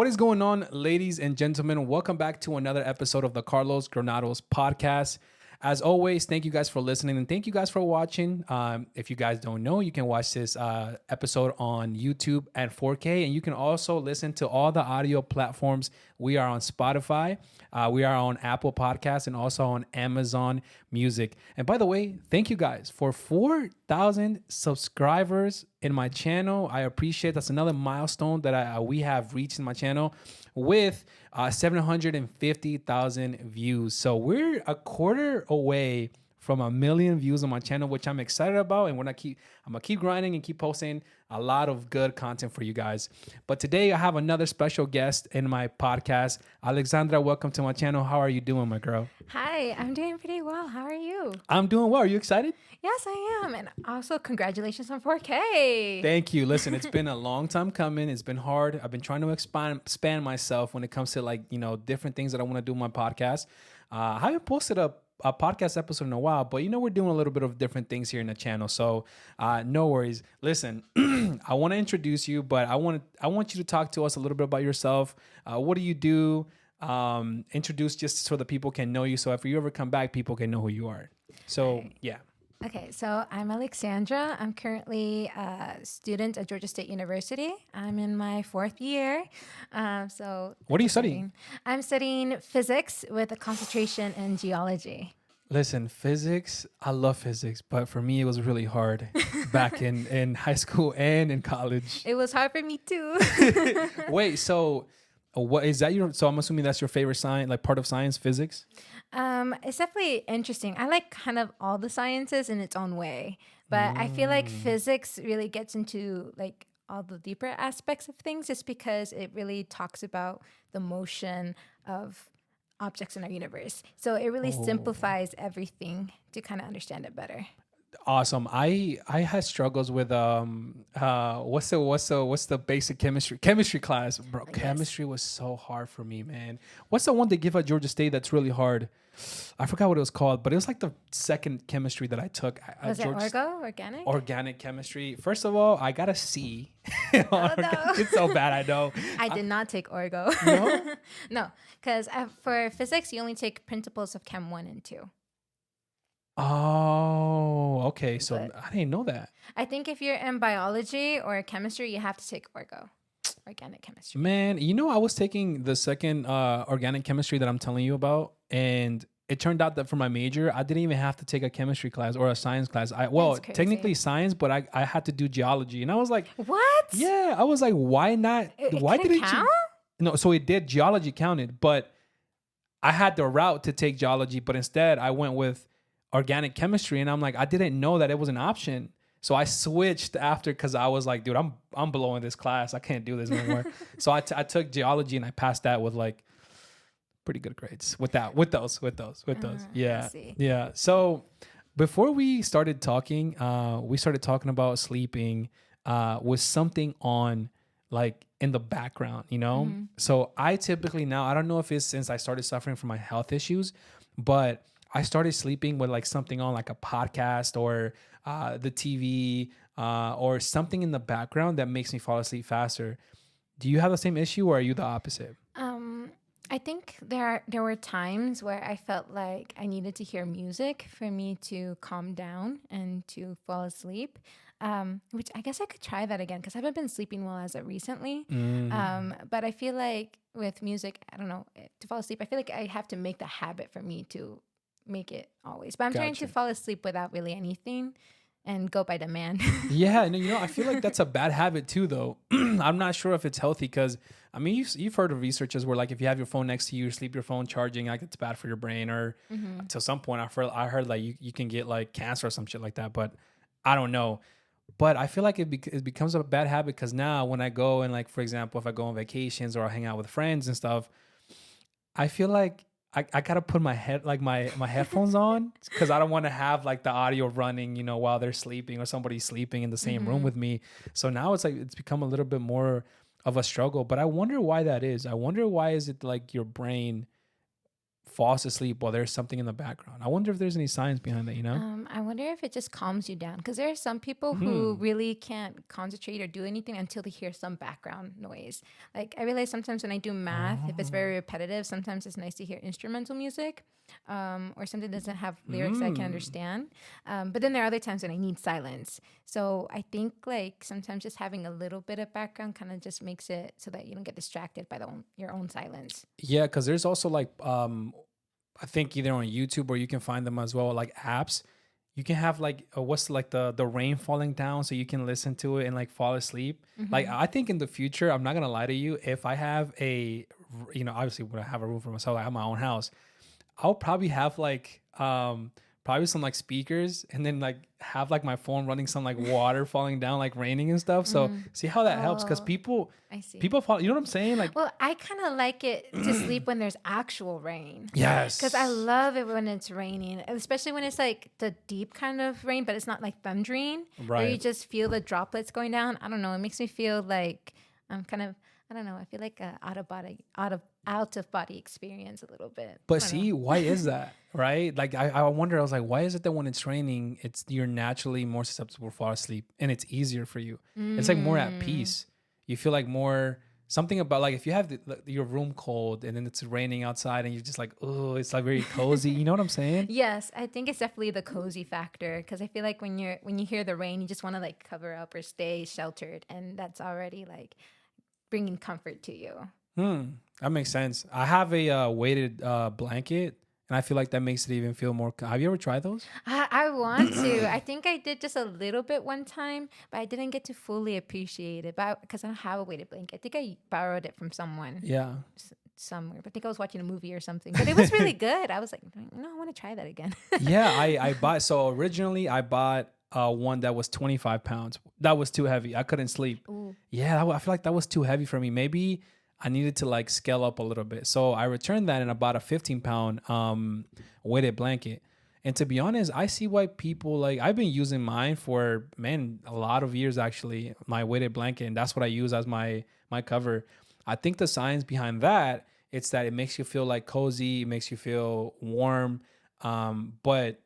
What is going on, ladies and gentlemen? Welcome back to another episode of the Carlos Granados podcast. As always, thank you guys for listening and thank you guys for watching. If you guys don't know, you can watch this episode on YouTube at 4K, and you can also listen to all the audio platforms. We are on Spotify, we are on Apple Podcasts, and also on Amazon Music. And by the way, thank you guys for 4,000 subscribers in my channel. I appreciate that's another milestone that we have reached in my channel with 750,000 views. So we're a quarter away from 1 million views on my channel, which I'm excited about. And I'm gonna keep grinding and keep posting a lot of good content for you guys. But today I have another special guest in my podcast. Alexandra, welcome to my channel. How are you doing, my girl? Hi, I'm doing pretty well. How are you? I'm doing well. Are you excited? Yes, I am. And also congratulations on 4K. Thank you. Listen, it's been a long time coming. It's been hard. I've been trying to expand myself when it comes to different things that I want to do on my podcast. I haven't posted a podcast episode in a while, but we're doing a little bit of different things here in the channel. So no worries. Listen, I want to introduce you, but I want you to talk to us a little bit about yourself. What do you do? Introduce just so that people can know you. So if you ever come back, people can know who you are. So yeah. Okay, so I'm Alexandra. I'm currently a student at Georgia State University. I'm in my 4th year. What are you studying? I'm studying physics with a concentration in geology. Listen, physics, I love physics, but for me, it was really hard back in high school and in college. It was hard for me too. Wait, so what is that so I'm assuming that's your favorite science, like part of science, physics? It's definitely interesting. I like kind of all the sciences in its own way, but I feel like physics really gets into like all the deeper aspects of things just because it really talks about the motion of objects in our universe. So it really simplifies everything to kind of understand it better. Awesome. I had struggles with what's the basic chemistry class, bro. Yes. Chemistry was so hard for me, man. What's the one they give at Georgia State that's really hard? I forgot what it was called, but it was like the second chemistry that I took. Was it organic? Organic chemistry. First of all, I got a C. Oh, no. It's so bad, I know. I did not take orgo. No? No, because for physics, you only take principles of Chem 1 and 2. Oh, okay. So But I didn't know that. I think if you're in biology or chemistry, you have to take organic chemistry. Man, I was taking the second organic chemistry that I'm telling you about, and it turned out that for my major, I didn't even have to take a chemistry class or a science class. Technically science, but I had to do geology, and I was like, what? Yeah, I was like, why not? Why did it count? No, so it did. Geology counted, but I had the route to take geology, but instead I went with organic chemistry, and I'm like, I didn't know that it was an option. So I switched after because I was like, dude, I'm blowing this class. I can't do this anymore. So I took geology and I passed that with like pretty good grades with those. Yeah. Yeah. So before we started talking about sleeping with something on like in the background, Mm-hmm. So I typically now, I don't know if it's since I started suffering from my health issues, but I started sleeping with like something on like a podcast or the TV or something in the background that makes me fall asleep faster. Do you have the same issue or are you the opposite? I think there were times where I felt like I needed to hear music for me to calm down and to fall asleep, which I guess I could try that again because I haven't been sleeping well as of recently. But I feel like with music, I don't know, to fall asleep, I feel like I have to make the habit for me to make it always. But I'm trying to fall asleep without really anything and go by demand. Yeah, no, I feel like that's a bad habit too, though. I'm not sure if it's healthy because, I mean, you've heard of researches where like if you have your phone next to you, sleep your phone charging, like it's bad for your brain, or to some point I heard like you can get like cancer or some shit like that, but I don't know. But I feel like it becomes a bad habit because now when I go and like, for example, if I go on vacations or I hang out with friends and stuff, I feel like I gotta put my headphones on because I don't want to have like the audio running, while they're sleeping or somebody's sleeping in the same room with me. So now it's like it's become a little bit more of a struggle. But I wonder why that is. I wonder why is it like your brain falls asleep while there's something in the background. I wonder if there's any science behind that, you know? I wonder if it just calms you down because there are some people who Hmm. really can't concentrate or do anything until they hear some background noise. Like I realize sometimes when I do math, if it's very Oh. repetitive, sometimes it's nice to hear instrumental music, or something that doesn't have lyrics I can Mm. understand. But then there are other times when I need silence. So I think like sometimes just having a little bit of background kind of just makes it so that you don't get distracted by your own silence. Yeah, because there's also like I think either on YouTube or you can find them as well, like apps. You can have like what's like the rain falling down, so you can listen to it and like fall asleep. Like Hmm. I think in the future, I'm not gonna lie to you, if I have obviously when I have a room for myself, I have my own house. I'll probably have like probably some like speakers and then like have like my phone running some like water falling down like raining and stuff. So Mm. see how that helps because Oh, people I see. people fall. You know what I'm saying? Like Well, I kind of like it to sleep when there's actual rain. Because I yes, love it when it's raining, especially when it's like the deep kind of rain, but it's not like thundering, where you right. just feel the droplets going down. I don't know. It makes me feel like I'm kind of, I don't know. I feel like a out of body experience a little bit. But I don't see, why is that? Right? Like I wonder, I was like, why is it that when it's raining, it's you're naturally more susceptible to fall asleep and it's easier for you. It's like more at know. peace. You feel like more something about like if you have your room cold and then it's raining outside and you're just like, oh, it's like very cozy. You know what I'm saying? Yes, I think it's definitely the cozy factor because I feel like when you hear the rain, you just want to like cover up or stay sheltered, and that's already like bringing comfort to you. That makes sense. I have a weighted blanket and I feel like that makes it even feel more. Have you ever tried those? I want to. I think I did just a little bit one time, but I didn't get to fully appreciate it. But because I don't have a weighted blanket, I think I borrowed it from someone Yeah. somewhere. But I think I was watching a movie or something. But it was really good. I was like, I want to try that again. Yeah, I bought. So originally, I bought one that was 25 pounds. That was too heavy. I couldn't sleep. Ooh. Yeah, I feel like that was too heavy for me. Maybe I needed to like scale up a little bit. So I returned that and I bought a 15-pound weighted blanket. And to be honest, I see why people like. I've been using mine for man a lot of years actually. My weighted blanket, and that's what I use as my cover. I think the science behind that it's that it makes you feel like cozy, it makes you feel warm, but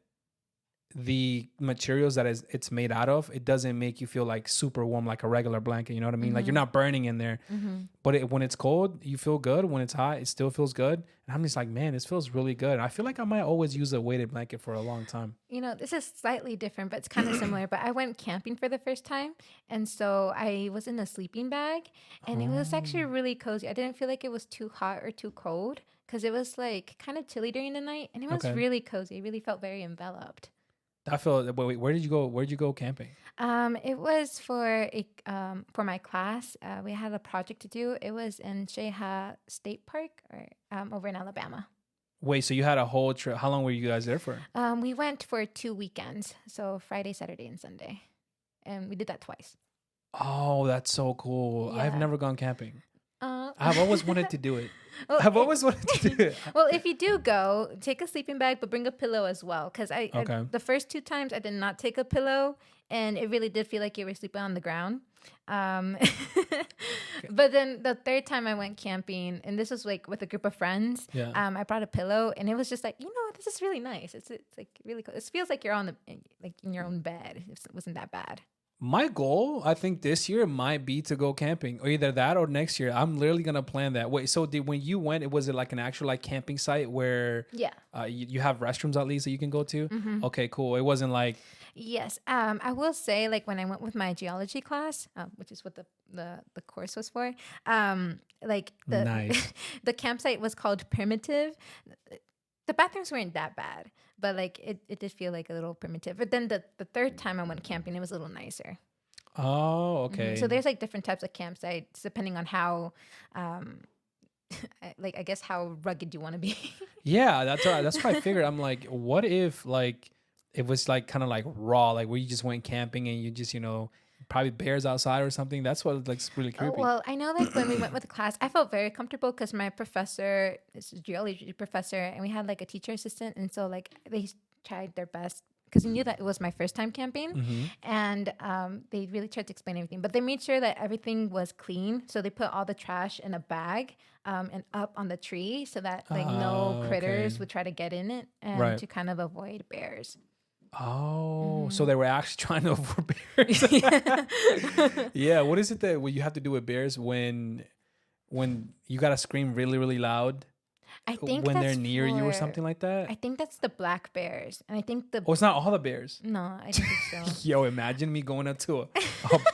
the materials that it's made out of, it doesn't make you feel like super warm like a regular blanket. You know what I mean? Like you're Mm-hmm. not burning in there. Mm-hmm. But when it's cold, you feel good. When it's hot, it still feels good. And I'm just like, man, this feels really good. And I feel like I might always use a weighted blanket for a long time. This is slightly different, but it's kind of similar. But I went camping for the first time. And so I was in a sleeping bag, and it was Oh, actually really cozy. I didn't feel like it was too hot or too cold because it was like kind of chilly during the night, and it was okay. really cozy. I really felt very enveloped. I feel. Wait, where did you go? Where did you go camping? It was for my class. We had a project to do. It was in Sheha State Park, or over in Alabama. Wait, so you had a whole trip? How long were you guys there for? We went for 2 weekends, so Friday, Saturday, and Sunday, and we did that twice. Oh, that's so cool. I've Yeah. never gone camping. Uh, I've always wanted to do it. well, I've always wanted to do it. well, if you do go, take a sleeping bag, but bring a pillow as well. Because Okay. the first 2 times I did not take a pillow, and it really did feel like you were sleeping on the ground. Um, but then the third time I went camping, and this was like with a group of friends. Yeah. I brought a pillow, and it was just like, this is really nice. It's like really cool. It feels like you're like in your own bed. It wasn't that bad. My goal, I think this year might be to go camping, or either that or next year. I'm literally gonna plan that. Wait, so when you went, was it like an actual like camping site where Yeah. you have restrooms at least that you can go to? Mm-hmm. Okay, cool. It wasn't like Yes. I will say, like when I went with my geology class, which is what the course was for, like nice. the campsite was called primitive. The bathrooms weren't that bad, but like it did feel like a little primitive. But then the third time I went camping, it was a little nicer. Oh, okay. So there's like different types of campsites depending on how, like I guess how rugged you want to be. Yeah, that's all right. That's what I figured. I'm like, what if like it was like kind of like raw, like where you just went camping and you just probably bears outside or something. That's what like really Oh, creepy. well, I know like when we went with the class, I felt very comfortable because my professor is a geology professor, and we had like a teacher assistant, and so like they tried their best because he knew that it was my first time camping. Mm-hmm. And they really tried to explain everything, but they made sure that everything was clean. So they put all the trash in a bag and up on the tree so that like no critters Okay. would try to get in it and Right. to kind of avoid bears. Oh, so they were actually trying to avoid bears. Yeah. What is it that what you have to do with bears when you gotta scream really, really loud I think when they're that's near you or something like that? I think that's the black bears. And I think the, Oh, it's not all the bears. no, I don't think so. Yo, imagine me going up to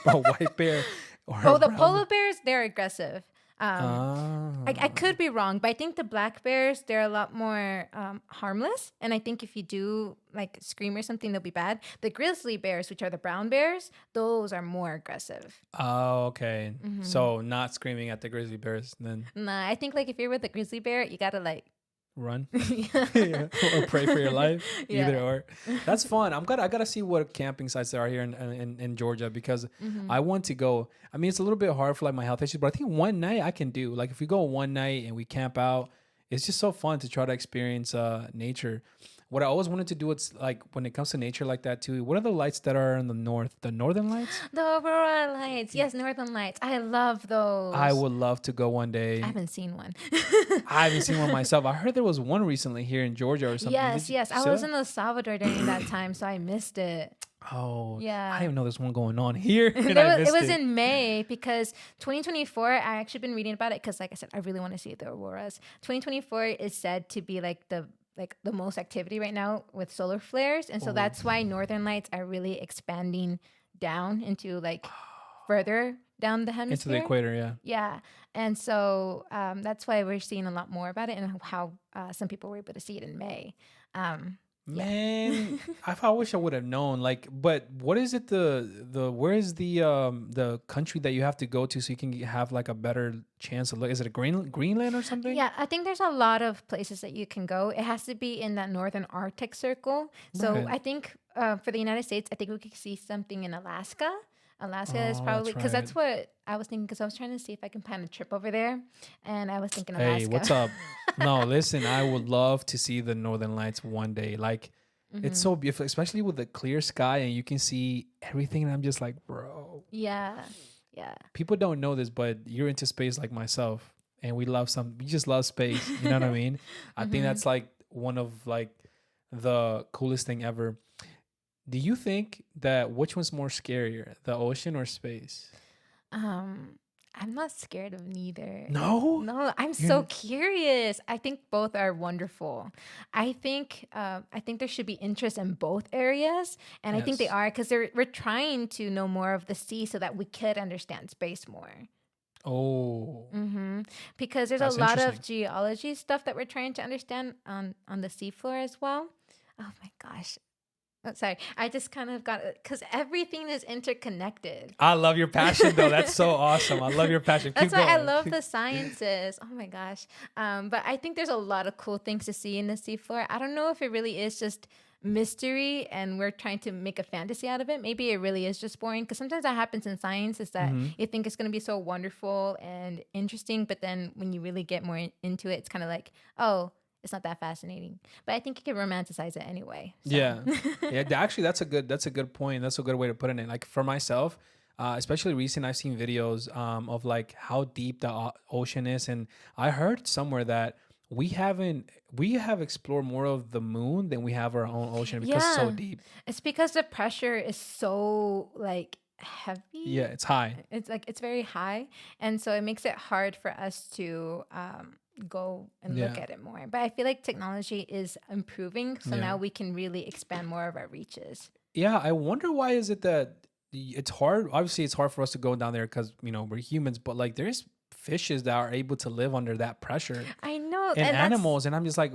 a white bear or Oh, a the brown polar bear. bears, they're aggressive. I could be wrong, but I think the black bears, they're a lot more harmless. And I think if you do like scream or something, they'll be bad. The grizzly bears, which are the brown bears, those are more aggressive. Oh, okay. So not screaming at the grizzly bears, then Nah, I think like if you're with a grizzly bear, you gotta like, run. yeah. Yeah. Or pray for your life. Yeah. Either or. That's fun. I gotta see what camping sites there are here in Georgia because I want to go. I mean, it's a little bit hard for like my health issues, but I think one night I can do. Like if we go one night and we camp out, it's just so fun to try to experience nature. What I always wanted to do, it's like when it comes to nature like that too. What are the lights that are in the north? The northern lights? The aurora lights. Yes, northern lights. I love those. I would love to go one day. I haven't seen one. I haven't seen one myself. I heard there was one recently here in Georgia or something. Yes, Did you yes. I see was that? in El Salvador during that time, so I missed it. Oh, Yeah. I didn't even know there's one going on here. And There I was, it missed was in May because 2024, I actually been reading about it because like I said, I really want to see the auroras. 2024 is said to be like the most activity right now with solar flares. And so that's why northern lights are really expanding down into like further down the hemisphere. into the equator, yeah. Yeah. And so that's why we're seeing a lot more about it and how some people were able to see it in May. Man, I wish I would have known. Like, but what is it? Where is the country that you have to go to so you can have like a better chance of look? Is it a Greenland or something? Yeah, I think there's a lot of places that you can go. It has to be in that northern Arctic circle. So Right. I think for the United States, I think we could see something in Alaska. Alaska is Oh, probably that's because right. that's what I was thinking. Because I was trying to see if I can plan a trip over there, and I was thinking Alaska. Hey, what's up? No, listen, I would love to see the Northern Lights one day. Like, it's so beautiful, especially with the clear sky and you can see everything. And I'm just like, bro. Yeah, yeah. People don't know this, but you're into space like myself, and we just love space. You know what I mean? I think that's like one of like the coolest thing ever. Do you think that which one's more scarier, the ocean or space? I'm not scared of neither. No? No, I'm so curious. I think both are wonderful. I think there should be interest in both areas, and I think they Yes. are because we're trying to know more of the sea so that we could understand space more. Oh, Because there's That's a lot of interesting. geology stuff that we're trying to understand on the seafloor as well. Oh my gosh. Oh, sorry, I just kind of got it because everything is interconnected. I love your passion though. That's so awesome. I love your passion. That's Keep why I going. love the sciences. Oh my gosh. But I think there's a lot of cool things to see in the seafloor. I don't know if it really is just mystery and we're trying to make a fantasy out of it. Maybe it really is just boring because sometimes that happens in science is that you think it's going to be so wonderful and interesting, but then when you really get more into it, it's kind of like, oh, it's not that fascinating. But I think you can romanticize it anyway. So. Yeah, yeah. Actually, that's a good point. That's a good way to put it in. Like for myself, especially recent, I've seen videos of like how deep the ocean is, and I heard somewhere that we have explored more of the moon than we have our own ocean because it's so Yeah. deep. It's because the pressure is so like heavy. Yeah, it's high. It's like it's very high, and so it makes it hard for us to go and look Yeah. at it more. But I feel like technology is improving, so Yeah. now we can really expand more of our reaches. Yeah, I wonder why is it that it's hard. Obviously, it's hard for us to go down there because we're humans. But like, there's fishes that are able to live under that pressure, I know, and that's- animals, and I'm just like,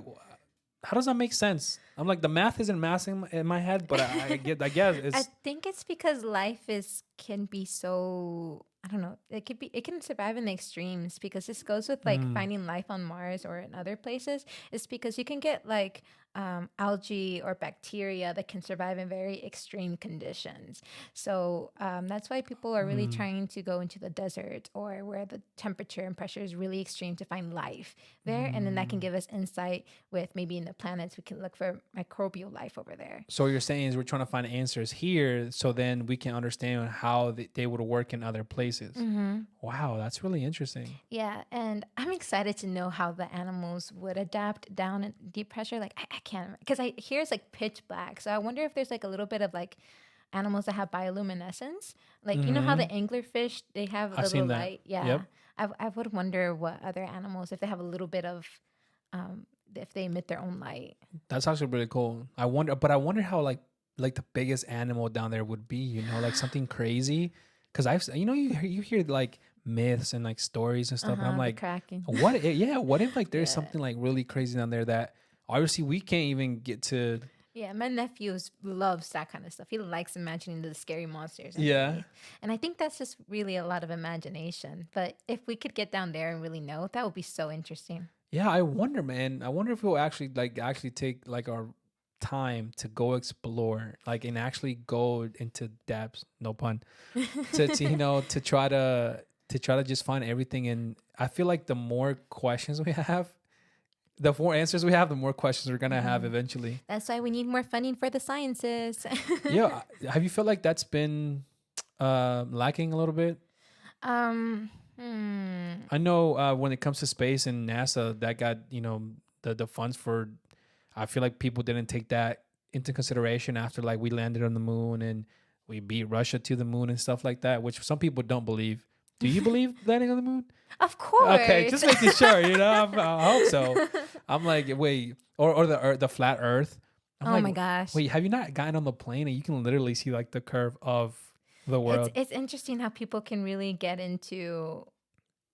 how does that make sense? I'm like, the math isn't mathing in my head, but I guess I it's think it's because life can be so, I don't know, it can survive in the extremes because this goes with like finding life on Mars or in other places. It's because you can get like algae or bacteria that can survive in very extreme conditions. So that's why people are really trying to go into the desert or where the temperature and pressure is really extreme to find life there. And then that can give us insight with maybe in the planets, we can look for microbial life over there. So what you're saying is we're trying to find answers here so then we can understand how they would work in other places. Wow, that's really interesting. Yeah, and I'm excited to know how the animals would adapt down in deep pressure. Like I can't, because I hear it's like pitch black. So I wonder if there's like a little bit of like animals that have bioluminescence. Like you know how the anglerfish, they have a I've little seen that. light. Yeah, Yep. I would wonder what other animals if they have a little bit of if they emit their own light. That's actually really cool. I wonder how like the biggest animal down there would be, you know, like something crazy. Cause you hear like myths and like stories and stuff. And I'm The like, Kraken. what if like there's Yeah. something like really crazy down there that obviously we can't even get to. Yeah, my nephew loves that kind of stuff. He likes imagining the scary monsters. Yeah. And I think that's just really a lot of imagination. But if we could get down there and really know, that would be so interesting. Yeah, I wonder, man. I wonder if we'll actually take like our time to go explore, like and actually go into depths, no pun, to you know to try to just find everything. And I feel like the more questions we have, the more answers we have, the more questions we're gonna have eventually. That's why we need more funding for the sciences. Yeah, have you felt like that's been lacking a little bit? I know when it comes to space and NASA, that got the funds for. I feel like people didn't take that into consideration after like we landed on the moon and we beat Russia to the moon and stuff like that, which some people don't believe. Do you believe landing on the moon? Of course. Okay, just making sure. I hope so. I'm like, wait, or the flat Earth. I'm like, my gosh. Wait, have you not gotten on the plane and you can literally see like the curve of the world? It's interesting how people can really get into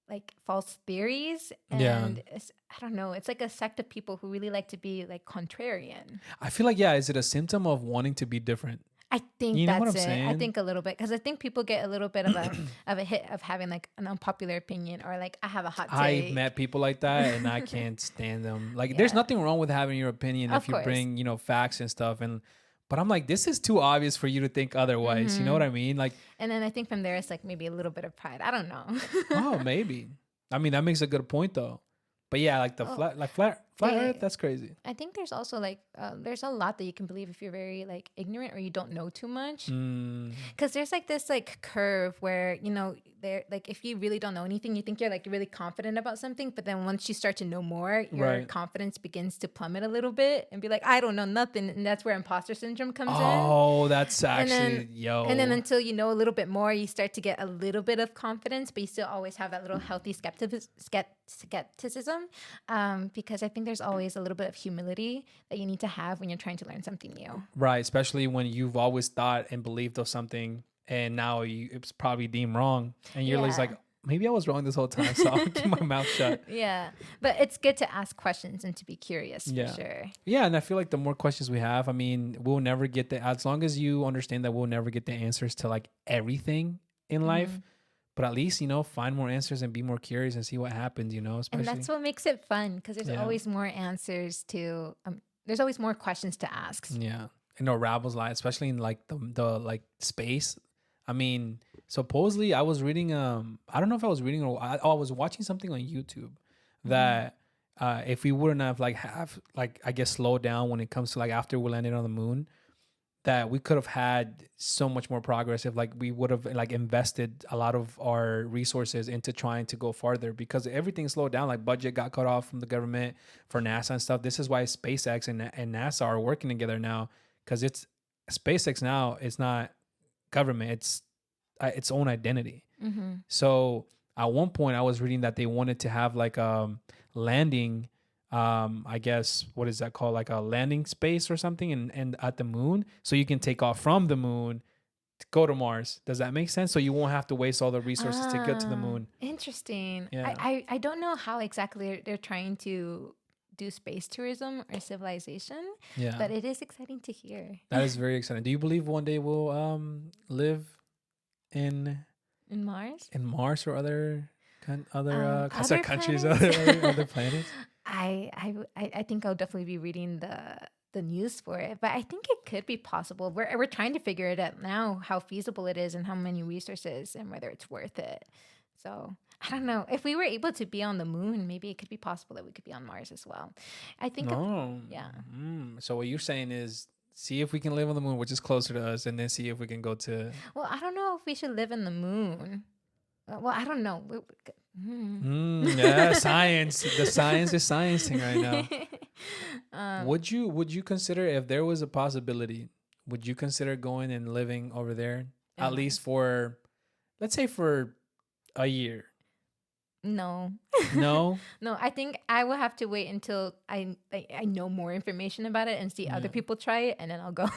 like false theories and Yeah. I don't know, it's like a sect of people who really like to be like contrarian. I feel like, yeah, is it a symptom of wanting to be different? I think You know what that's I'm it. saying? I think a little bit because I think people get a little bit of a hit of having like an unpopular opinion or like I have a hot take. I've met people like that and I can't stand them. Like there's Yeah. nothing wrong with having your opinion Of if you course. bring, facts and stuff. But I'm like, this is too obvious for you to think otherwise. You know what I mean? Like, And then I think from there it's like maybe a little bit of pride. I don't know. oh, maybe. I mean, that makes a good point though. But yeah, like the flat Earth, that's crazy. I think there's also like there's a lot that you can believe if you're very like ignorant or you don't know too much. Because there's like this like curve where there like if you really don't know anything, you think you're like really confident about something, but then once you start to know more, your Right. confidence begins to plummet a little bit and be like, I don't know nothing, and that's where imposter syndrome comes in. Oh, that's And actually then, and then until you know a little bit more, you start to get a little bit of confidence, but you still always have that little healthy skepticism, because I think there's always a little bit of humility that you need to have when you're trying to learn something new. Right, especially when you've always thought and believed of something and now it's probably deemed wrong. And you're just Yeah. like, maybe I was wrong this whole time, so I'll keep my mouth shut. Yeah, but it's good to ask questions and to be curious Yeah. for sure. Yeah, and I feel like the more questions we have, I mean, we'll never get as long as you understand that we'll never get the answers to like everything in life. But at least, find more answers and be more curious and see what happens, especially. And that's what makes it fun because there's Yeah. always more answers to, there's always more questions to ask. Yeah. And Ravel's life, especially in like the like space. I mean, supposedly I was reading, I don't know if I was reading or I was watching something on YouTube that if we wouldn't have I guess slowed down when it comes to like after we landed on the moon, that we could have had so much more progress if like we would have like invested a lot of our resources into trying to go farther, because everything slowed down. Like budget got cut off from the government for NASA and stuff. This is why SpaceX and NASA are working together now, because it's SpaceX now. It's not government. It's its own identity. So at one point I was reading that they wanted to have like landing, I guess, what is that called? Like a landing space or something and at the moon, so you can take off from the moon to go to Mars. Does that make sense? So you won't have to waste all the resources to get to the moon. Interesting. Yeah. I don't know how exactly they're trying to do space tourism or civilization, Yeah. but it is exciting to hear. That is very exciting. Do you believe one day we'll live in Mars? Mars or other I Other said countries, planets? other planets? I think I'll definitely be reading the news for it, but I think it could be possible. We're trying to figure it out now, how feasible it is and how many resources and whether it's worth it. So I don't know. If we were able to be on the moon, maybe it could be possible that we could be on Mars as well. I think, No. yeah. So what you're saying is see if we can live on the moon, which is closer to us, and then see if we can go to. Well, I don't know if we should live in the moon. Well, I don't know. Yeah, science. The science is sciencing right now. Would you consider if there was a possibility? Would you consider going and living over there at least for, let's say, for a year? No. No. No, I think I will have to wait until I know more information about it and see other people try it, and then I'll go.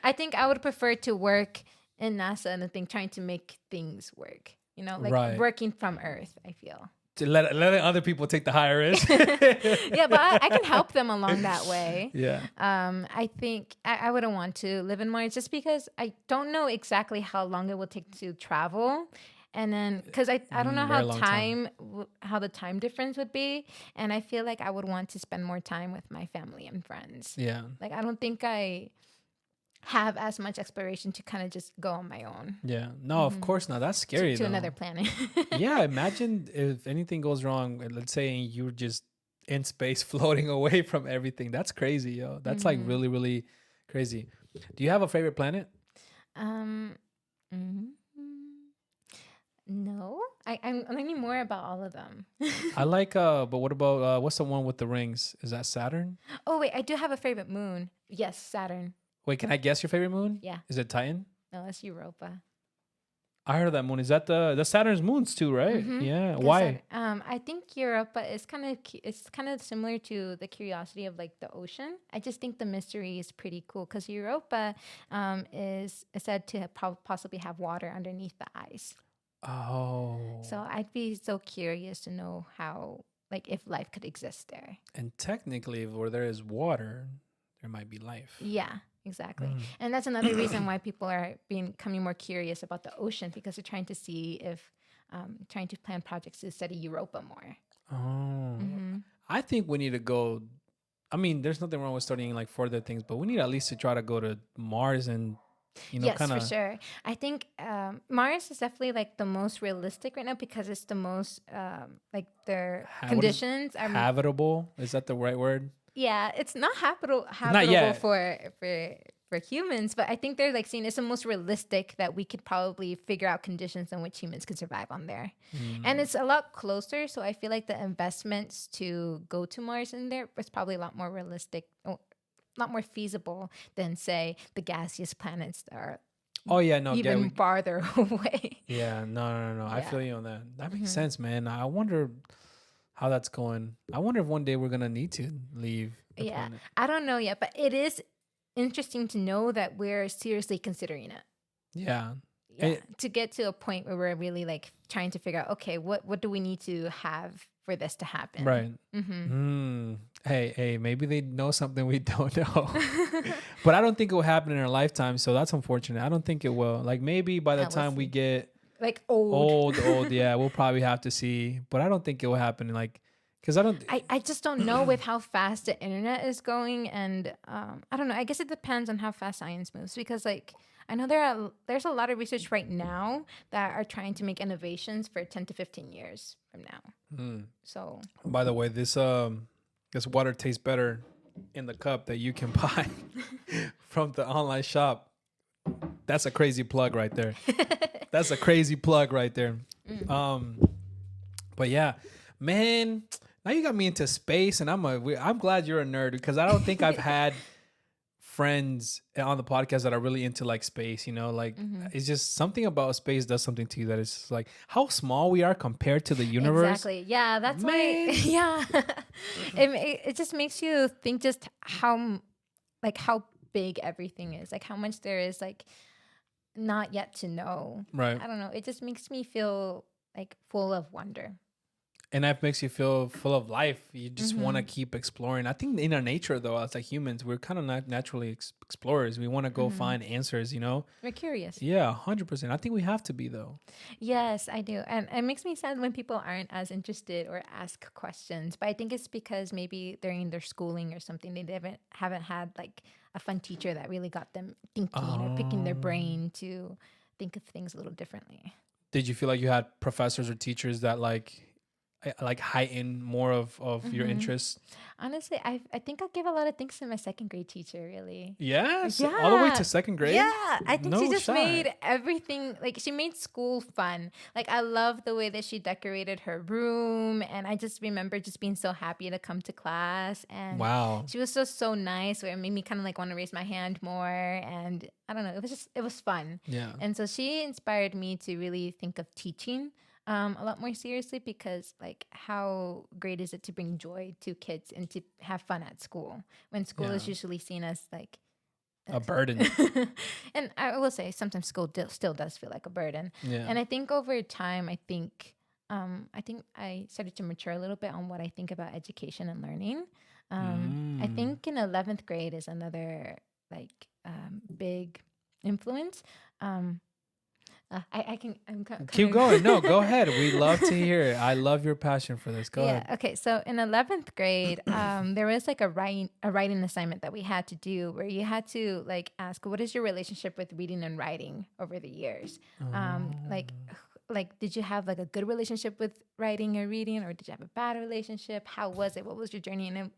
I think I would prefer to work in NASA and I think trying to make things work. You know, like working from Earth, I feel. To letting other people take the higher risk. Yeah, but I can help them along that way. Yeah. I think I wouldn't want to live in Mars just because I don't know exactly how long it will take to travel. And then, because I don't know how the time difference would be. And I feel like I would want to spend more time with my family and friends. Yeah. Like, I don't think I have as much exploration to kind of just go on my own. Yeah. No, of course not. That's scary. To another planet. Yeah. Imagine if anything goes wrong, let's say you're just in space floating away from everything. That's crazy, yo. That's like really, really crazy. Do you have a favorite planet? No, I'm learning more about all of them. I like, but what about, what's the one with the rings? Is that Saturn? Oh, wait, I do have a favorite moon. Yes, Saturn. Wait, can I guess your favorite moon? Yeah. Is it Titan? No, it's Europa. I heard of that moon. Is that the Saturn's moons too, right? Yeah. Why? I think Europa is it's kind of similar to the curiosity of like the ocean. I just think the mystery is pretty cool because Europa is said to possibly have water underneath the ice. Oh. So I'd be so curious to know how, like, if life could exist there. And technically, where there is water, there might be life. Yeah, exactly. And that's another reason why people are becoming more curious about the ocean, because they're trying to see if, trying to plan projects to study Europa more. Oh. I think we need to go. I mean, there's nothing wrong with studying like further things, but we need at least to try to go to Mars and, you know, yes, for sure. I think Mars is definitely like the most realistic right now because it's the most like their conditions are habitable. Is that the right word? Yeah, it's not habitable for humans, but I think they're like saying it's the most realistic that we could probably figure out conditions in which humans could survive on there. And it's a lot closer, so I feel like the investments to go to Mars in there is probably a lot more realistic, a lot more feasible than say the gaseous planets that are even farther away. Yeah, no. I feel you on that. That makes sense, man. I wonder how that's going. I wonder if one day we're gonna need to leave the planet. I don't know yet, but it is interesting to know that we're seriously considering it. Yeah. To get to a point where we're really like trying to figure out, okay, what do we need to have for this to happen? Right. Hey, maybe they know something we don't know. But I don't think it will happen in our lifetime, so that's unfortunate. I don't think it will. Like maybe by the time we get like old, yeah, we'll probably have to see. But I don't think it will happen. Like, because I just don't know with how fast the internet is going, and I don't know. I guess it depends on how fast science moves, because like I know there's a lot of research right now that are trying to make innovations for 10 to 15 years from now. So, by the way, this water tastes better in the cup that you can buy from the online shop. That's a crazy plug right there. That's a crazy plug right there. But yeah, man, now you got me into space, and I'm glad you're a nerd, because I don't think I've had friends on the podcast that are really into like space, you know, like it's just something about space does something to you that is like how small we are compared to the universe. Exactly. Yeah, that's why. Yeah, it just makes you think just how big everything is, like how much there is like not yet to know. Right. I don't know. It just makes me feel like full of wonder. And that makes you feel full of life. You just want to keep exploring. I think in our nature, though, as like humans, we're kind of not naturally explorers. We want to go find answers, you know? We're curious. Yeah, 100%. I think we have to be, though. Yes, I do. And it makes me sad when people aren't as interested or ask questions. But I think it's because maybe during their schooling or something, they haven't had like a fun teacher that really got them thinking or picking their brain to think of things a little differently. Did you feel like you had professors or teachers that like heighten more of your interests? Honestly, I think I give a lot of thanks to my second grade teacher, really. Yes, Yeah. all the way to second grade. Yeah, I think she No just shot. made everything, like she made school fun. Like I love the way that she decorated her room, and I just remember just being so happy to come to class. And Wow. she was so nice, where it made me kind of like want to raise my hand more. And I don't know, it was fun. Yeah. And so she inspired me to really think of teaching a lot more seriously, because like how great is it to bring joy to kids and to have fun at school when school is usually seen as like A burden. and I will say sometimes school still does feel like a burden. Yeah. And I think over time, I think I started to mature a little bit on what I think about education and learning. I think in 11th grade is another like big influence. Keep going. No, go ahead. We love to hear it. I love your passion for this. Go ahead. Okay. So in 11th grade, there was like a writing assignment that we had to do where you had to like ask, what is your relationship with reading and writing over the years? Like, did you have like a good relationship with writing or reading, or did you have a bad relationship? How was it? What was your journey? And then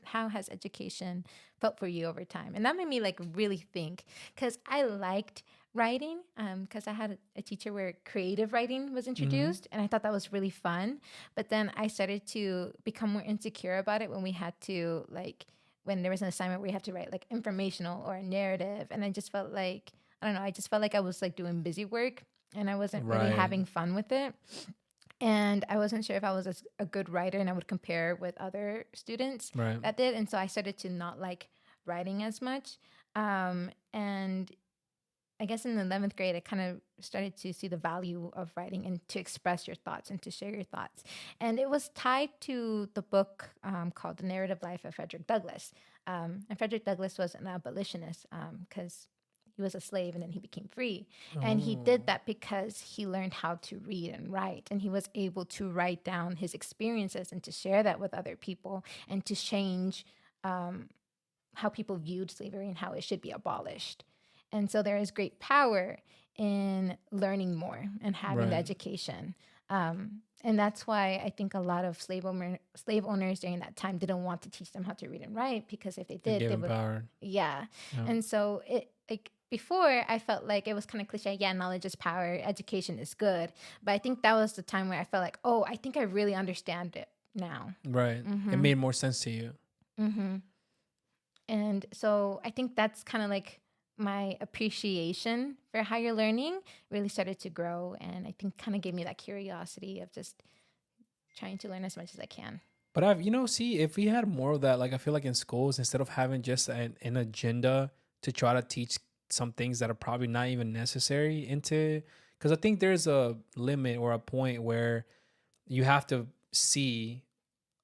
how has education felt for you over time? And that made me like really think, because I liked writing, because I had a teacher where creative writing was introduced, and I thought that was really fun. But then I started to become more insecure about it when we had to when there was an assignment where you have to write like informational or a narrative, and I just felt like I was like doing busy work, and I wasn't really having fun with it. And I wasn't sure if I was a good writer, and I would compare with other students that did. And so I started to not like writing as much. And I guess in the 11th grade, I kind of started to see the value of writing and to express your thoughts and to share your thoughts. And it was tied to the book called The Narrative Life of Frederick Douglass. And Frederick Douglass was an abolitionist because he was a slave and then he became free. And he did that because he learned how to read and write. And he was able to write down his experiences and to share that with other people and to change how people viewed slavery and how it should be abolished. And so there is great power in learning more and having the education. And that's why I think a lot of slave owners during that time didn't want to teach them how to read and write, because if they did, they would. Power. Yeah. And so before, I felt like it was kind of cliche. Yeah, knowledge is power. Education is good. But I think that was the time where I felt like, oh, I think I really understand it now. Right. It made more sense to you. And so I think that's kind of like my appreciation for higher learning really started to grow. And I think kind of gave me that curiosity of just trying to learn as much as I can. But if we had more of that, like I feel like in schools, instead of having just an agenda to try to teach some things that are probably not even necessary because I think there's a limit or a point where you have to see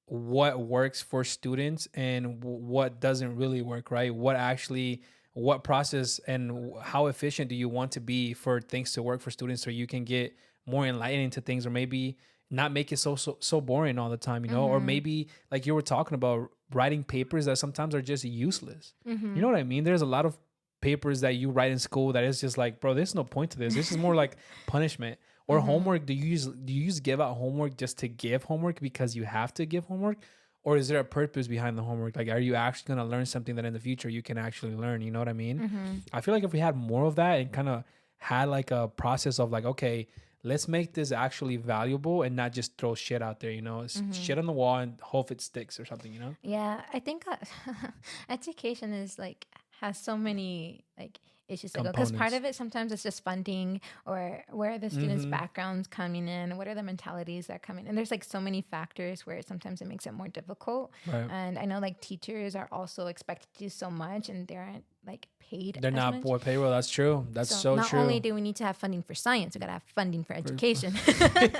what works for students and what doesn't really work, right? What process and how efficient do you want to be for things to work for students so you can get more enlightening to things, or maybe not make it so boring all the time, or maybe like you were talking about writing papers that sometimes are just useless. You know what I mean? There's a lot of papers that you write in school that is just like, bro, there's no point to this. This is more like punishment. Or homework. Do you just give out homework just to give homework because you have to give homework? Or is there a purpose behind the homework? Like, are you actually going to learn something that in the future you can actually learn? You know what I mean? I feel like if we had more of that and kind of had like a process of like, okay, let's make this actually valuable and not just throw shit out there, shit on the wall and hope it sticks or something, Yeah, I think education is like, has so many like issues to go, because part of it sometimes it's just funding, or where are the students' backgrounds coming in, what are the mentalities that are coming in. There's like so many factors where sometimes it makes it more difficult. And I know like teachers are also expected to do so much, and they aren't like paid. They're as not much. boy payroll. That's true. That's so not true. only do we need to have funding for science, we gotta have funding for education.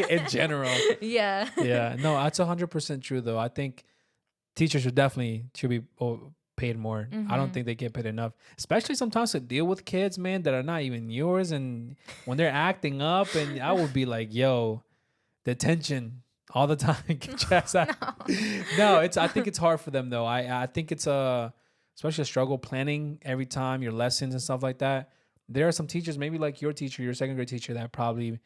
In general. Yeah. Yeah. No, that's 100% true though. I think teachers should be paid more. I don't think they get paid enough, especially sometimes to deal with kids, man, that are not even yours, and when they're acting up, and I would be like, yo, detention all the time. Get your ass out. No, I think it's hard for them though. I think it's especially a struggle planning every time your lessons and stuff like that. There are some teachers, maybe like your teacher, your second grade teacher, that probably,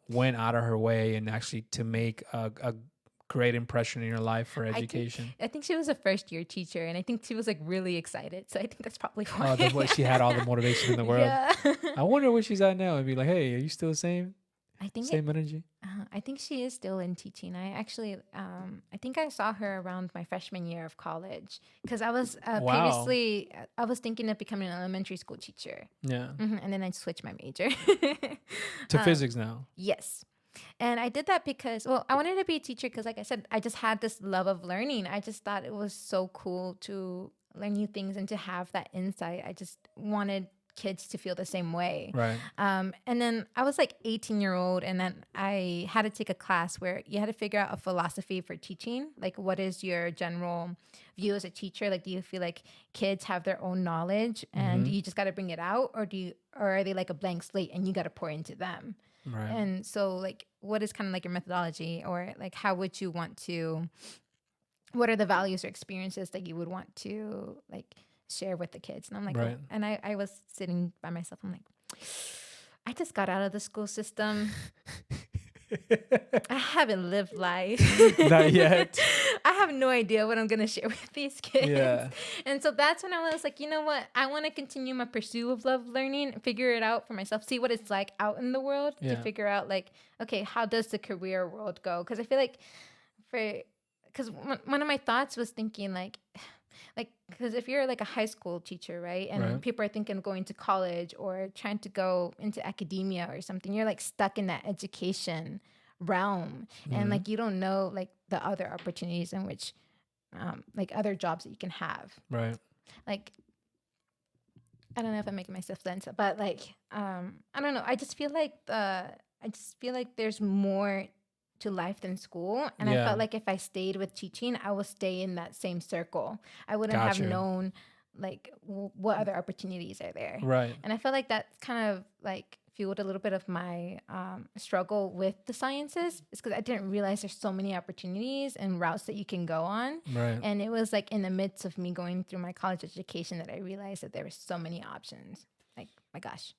went out of her way and actually to make a great impression in your life for education. I think she was a first year teacher, and I think she was like really excited. So I think that's probably why. Oh, that's why she had all the motivation in the world. Yeah. I wonder where she's at now and be like, hey, are you still the same? Same energy? I think she is still in teaching. I actually, I think I saw her around my freshman year of college because I was previously, I was thinking of becoming an elementary school teacher. Yeah. And then I switched my major to physics now. Yes. And I did that because, well, I wanted to be a teacher because, like I said, I just had this love of learning. I just thought it was so cool to learn new things and to have that insight. I just wanted kids to feel the same way. Right. And then I was like 18-year-old, and then I had to take a class where you had to figure out a philosophy for teaching. Like, what is your general view as a teacher? Like, do you feel like kids have their own knowledge and you just got to bring it out, or are they like a blank slate and you got to pour into them? Right. And so, like, what is kind of like your methodology, or like how would you want to? What are the values or experiences that you would want to like share with the kids? And I'm like, right. and I was sitting by myself. I'm like, I just got out of the school system. I haven't lived life. Not yet. I have no idea what I'm going to share with these kids. Yeah. And so that's when I was like, you know what? I want to continue my pursuit of love learning, figure it out for myself, see what it's like out in the world to figure out like, okay, how does the career world go? Because I feel like because one of my thoughts was thinking like, because if you're like a high school teacher, right? And people are thinking of going to college or trying to go into academia or something, you're like stuck in that education realm. And like, you don't know like the other opportunities in which, like other jobs that you can have. Right. Like, I don't know if I'm making myself sense, but like, I don't know. I just feel like there's more to life than school, and I felt like if I stayed with teaching, I would stay in that same circle. I wouldn't have known like what other opportunities are there. Right. And I felt like that's kind of like fueled a little bit of my struggle with the sciences, is because I didn't realize there's so many opportunities and routes that you can go on. Right. And it was like in the midst of me going through my college education that I realized that there were so many options. Like, my gosh.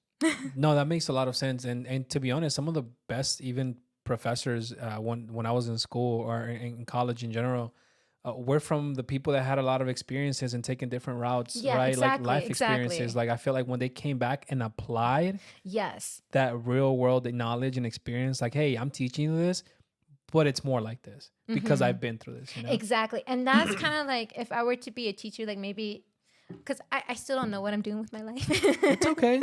No, that makes a lot of sense. And to be honest, some of the best even professors when I was in school or in college in general were from the people that had a lot of experiences and taken different routes, right? Exactly, like life experiences. Like I feel like when they came back and applied that real world knowledge and experience, like, hey, I'm teaching you this, but it's more like this because I've been through this, you know? Exactly. And that's kind of like if I were to be a teacher, like maybe because I still don't know what I'm doing with my life. It's okay.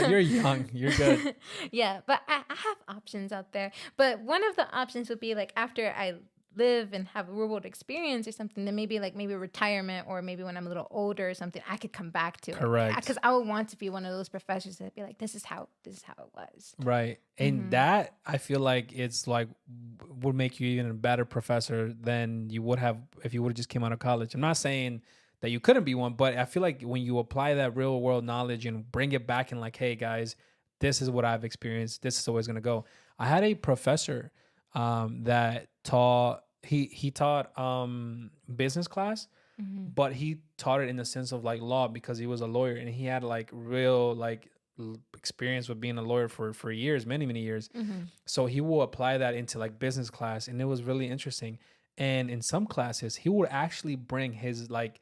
You're young. You're good. Yeah, but I have options out there. But one of the options would be like after I live and have a real world experience or something, then maybe retirement, or maybe when I'm a little older or something, I could come back to it. Correct. Because I would want to be one of those professors that'd be like, this is how it was. Right. And that I feel like it's like would make you even a better professor than you would have if you would have just came out of college. I'm not saying that you couldn't be one, but I feel like when you apply that real world knowledge and bring it back and like, hey guys, this is what I've experienced. This is always going to go. I had a professor that taught, he taught business class, but he taught it in the sense of like law because he was a lawyer and he had like real like experience with being a lawyer for years, many years. So he will apply that into like business class, and it was really interesting. And in some classes, he would actually bring his like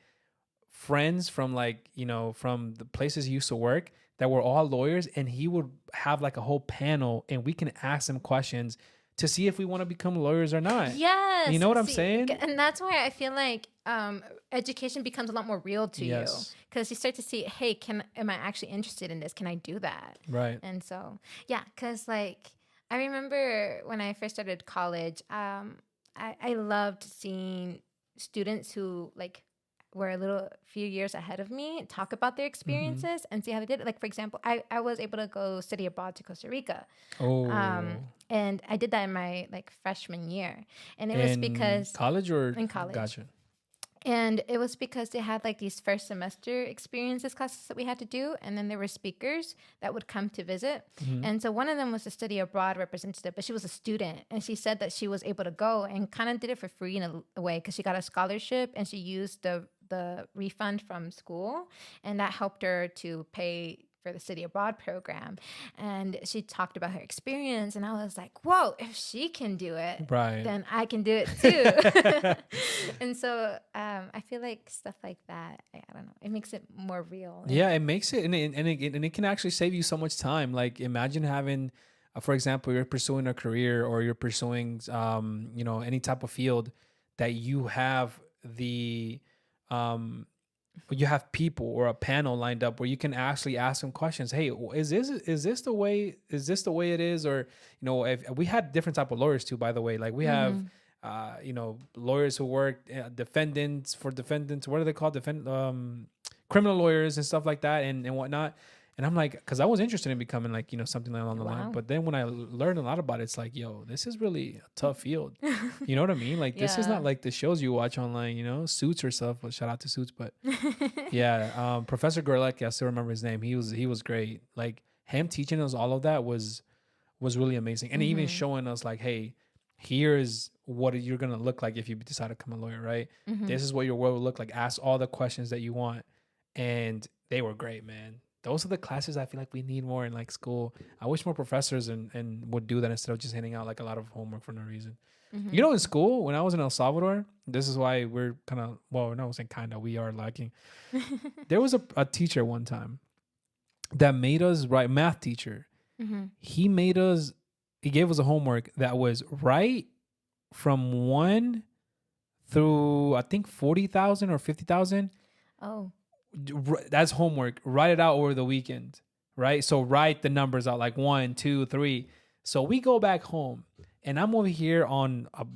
friends from like, you know, from the places he used to work that were all lawyers, and he would have like a whole panel and we can ask them questions to see if we want to become lawyers or not. Yes. You know what I'm saying? And that's why I feel like education becomes a lot more real to you, because you start to see, hey, am I actually interested in this? Can I do that? Right. And so, yeah, because like I remember when I first started college, I loved seeing students who like were a little few years ahead of me talk about their experiences and see how they did it. Like, for example, I was able to go study abroad to Costa Rica. Oh, And I did that in my like freshman year. And it was in because college or in college. gotcha. And it was because they had like these first semester experiences classes that we had to do. And then there were speakers that would come to visit. And so one of them was a study abroad representative, but she was a student. And she said that she was able to go and kind of did it for free in a way because she got a scholarship and she used the refund from school. And that helped her to pay for the study abroad program. And she talked about her experience. And I was like, whoa, if she can do it, Right. then I can do it too. And so I feel like stuff like that, I don't know, it makes it more real. Yeah, it makes it, and it can actually save you so much time. Like imagine having, for example, you're pursuing a career or you're pursuing, any type of field that you have you have people or a panel lined up where you can actually ask them questions. Hey, is this the way it is? Or, if we had different type of lawyers too, by the way, like we have, lawyers who work defendants. What are they called? Criminal lawyers and stuff like that and whatnot. And I'm like, because I was interested in becoming like, something along the line. But then when I learned a lot about it, it's like, yo, this is really a tough field. You know what I mean? Like, this is not like the shows you watch online, Suits or stuff. Well, shout out to Suits. But yeah, Professor Gorlecki, I still remember his name. He was great. Like, him teaching us all of that was really amazing. And even showing us like, hey, here's what you're going to look like if you decide to become a lawyer, right? This is what your world will look like. Ask all the questions that you want. And they were great, man. Those are the classes I feel like we need more in like school. I wish more professors and would do that instead of just handing out like a lot of homework for no reason. In school, when I was in El Salvador, this is why we're kind of, well, no, I wasn't kind of, we are lacking. There was a teacher one time that made us write, math teacher. He gave us a homework that was write from 1 through, I think 40,000 or 50,000. Oh. That's homework. Write it out over the weekend, right? So write the numbers out like 1, 2, 3. So we go back home and I'm over here on a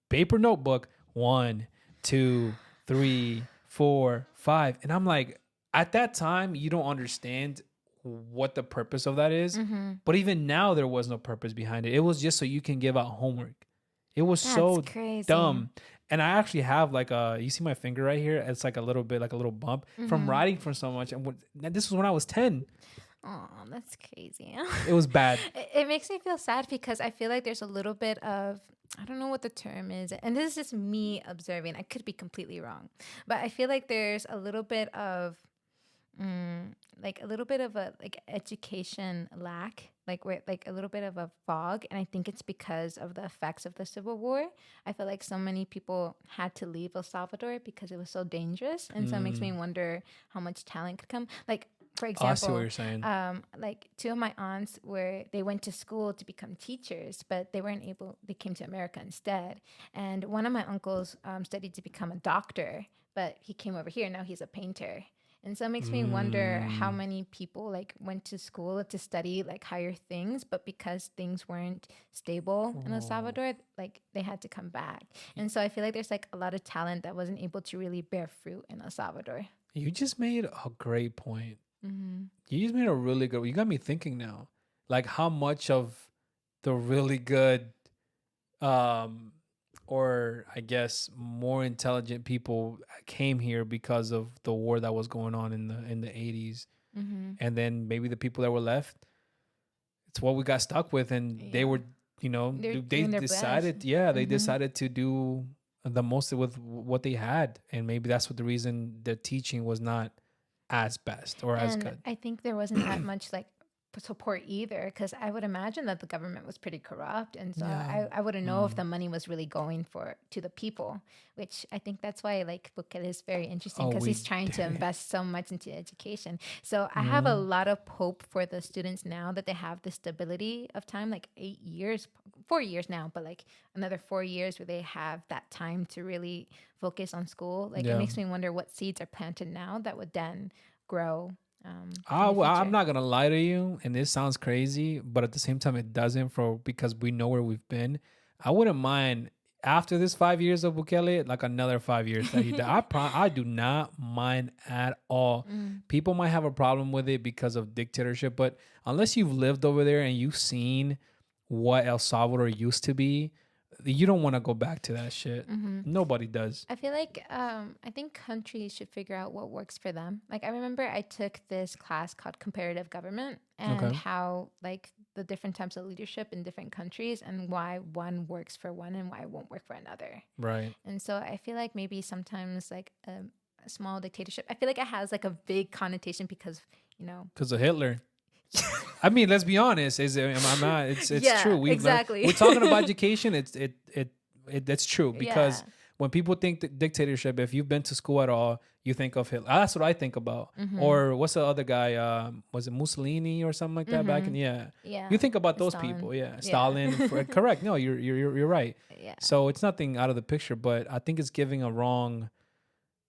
paper notebook, 1, 2, 3, 4, 5. And I'm like, at that time, you don't understand what the purpose of that is. But even now, there was no purpose behind it. It was just so you can give out homework. It was so crazy. dumb. And I actually have like you see my finger right here? It's like a little bit, like a little bump from writing for so much. And this was when I was 10. Oh, that's crazy. It was bad. It makes me feel sad because I feel like there's a little bit of, I don't know what the term is. And this is just me observing. I could be completely wrong. But I feel like there's a little bit of, a education lack, like a little bit of a fog. And I think it's because of the effects of the Civil War. I feel like so many people had to leave El Salvador because it was so dangerous. And so it makes me wonder how much talent could come. Like, for example, I see what you're saying. Like 2 of my aunts they went to school to become teachers, but they came to America instead. And one of my uncles studied to become a doctor, but he came over here. Now he's a painter. And so it makes me wonder how many people like went to school to study like higher things, but because things weren't stable in El Salvador, like they had to come back. And so I feel like there's like a lot of talent that wasn't able to really bear fruit in El Salvador. You just made a great point. You just made a really good. You got me thinking now, like how much of the really good, or I guess more intelligent people came here because of the war that was going on in the 80s, and then maybe the people that were left, it's what we got stuck with, and they were, they decided, they decided to do the most with what they had, and maybe that's what the reason the teaching was not as best or as good. I think there wasn't that much like support either, because I would imagine that the government was pretty corrupt, and so I wouldn't know if the money was really going to the people, which I think that's why like Bukele is very interesting, because he's trying to invest so much into education. So I have a lot of hope for the students now that they have the stability of time, like 4 years now, but like another 4 years where they have that time to really focus on school. Like it makes me wonder what seeds are planted now that would then grow. I'm not gonna lie to you, and this sounds crazy, but at the same time it doesn't, because we know where we've been. I wouldn't mind after this 5 years of Bukele, like another 5 years that he did. I do not mind at all. People might have a problem with it because of dictatorship, but unless you've lived over there and you've seen what El Salvador used to be, you don't want to go back to that shit. Nobody does. I feel like I think countries should figure out what works for them. Like I remember I took this class called comparative government and Okay. how like the different types of leadership in different countries and why one works for one and why it won't work for another. Right. And so I feel like maybe sometimes like a small dictatorship, I feel like it has like a big connotation because, you know, Because of Hitler. I mean, let's be honest. I'm not. It's Yeah, true. exactly. We're talking about education. It's true because Yeah. when people think dictatorship, if you've been to school at all, you think of Hitler. That's what I think about. Or what's the other guy? Was it Mussolini or something like that back in? Yeah. Yeah. You think about those Stalin. people. Yeah. Yeah. Stalin. Correct. No, you're right. Yeah. So it's nothing out of the picture, but I think it's giving a wrong.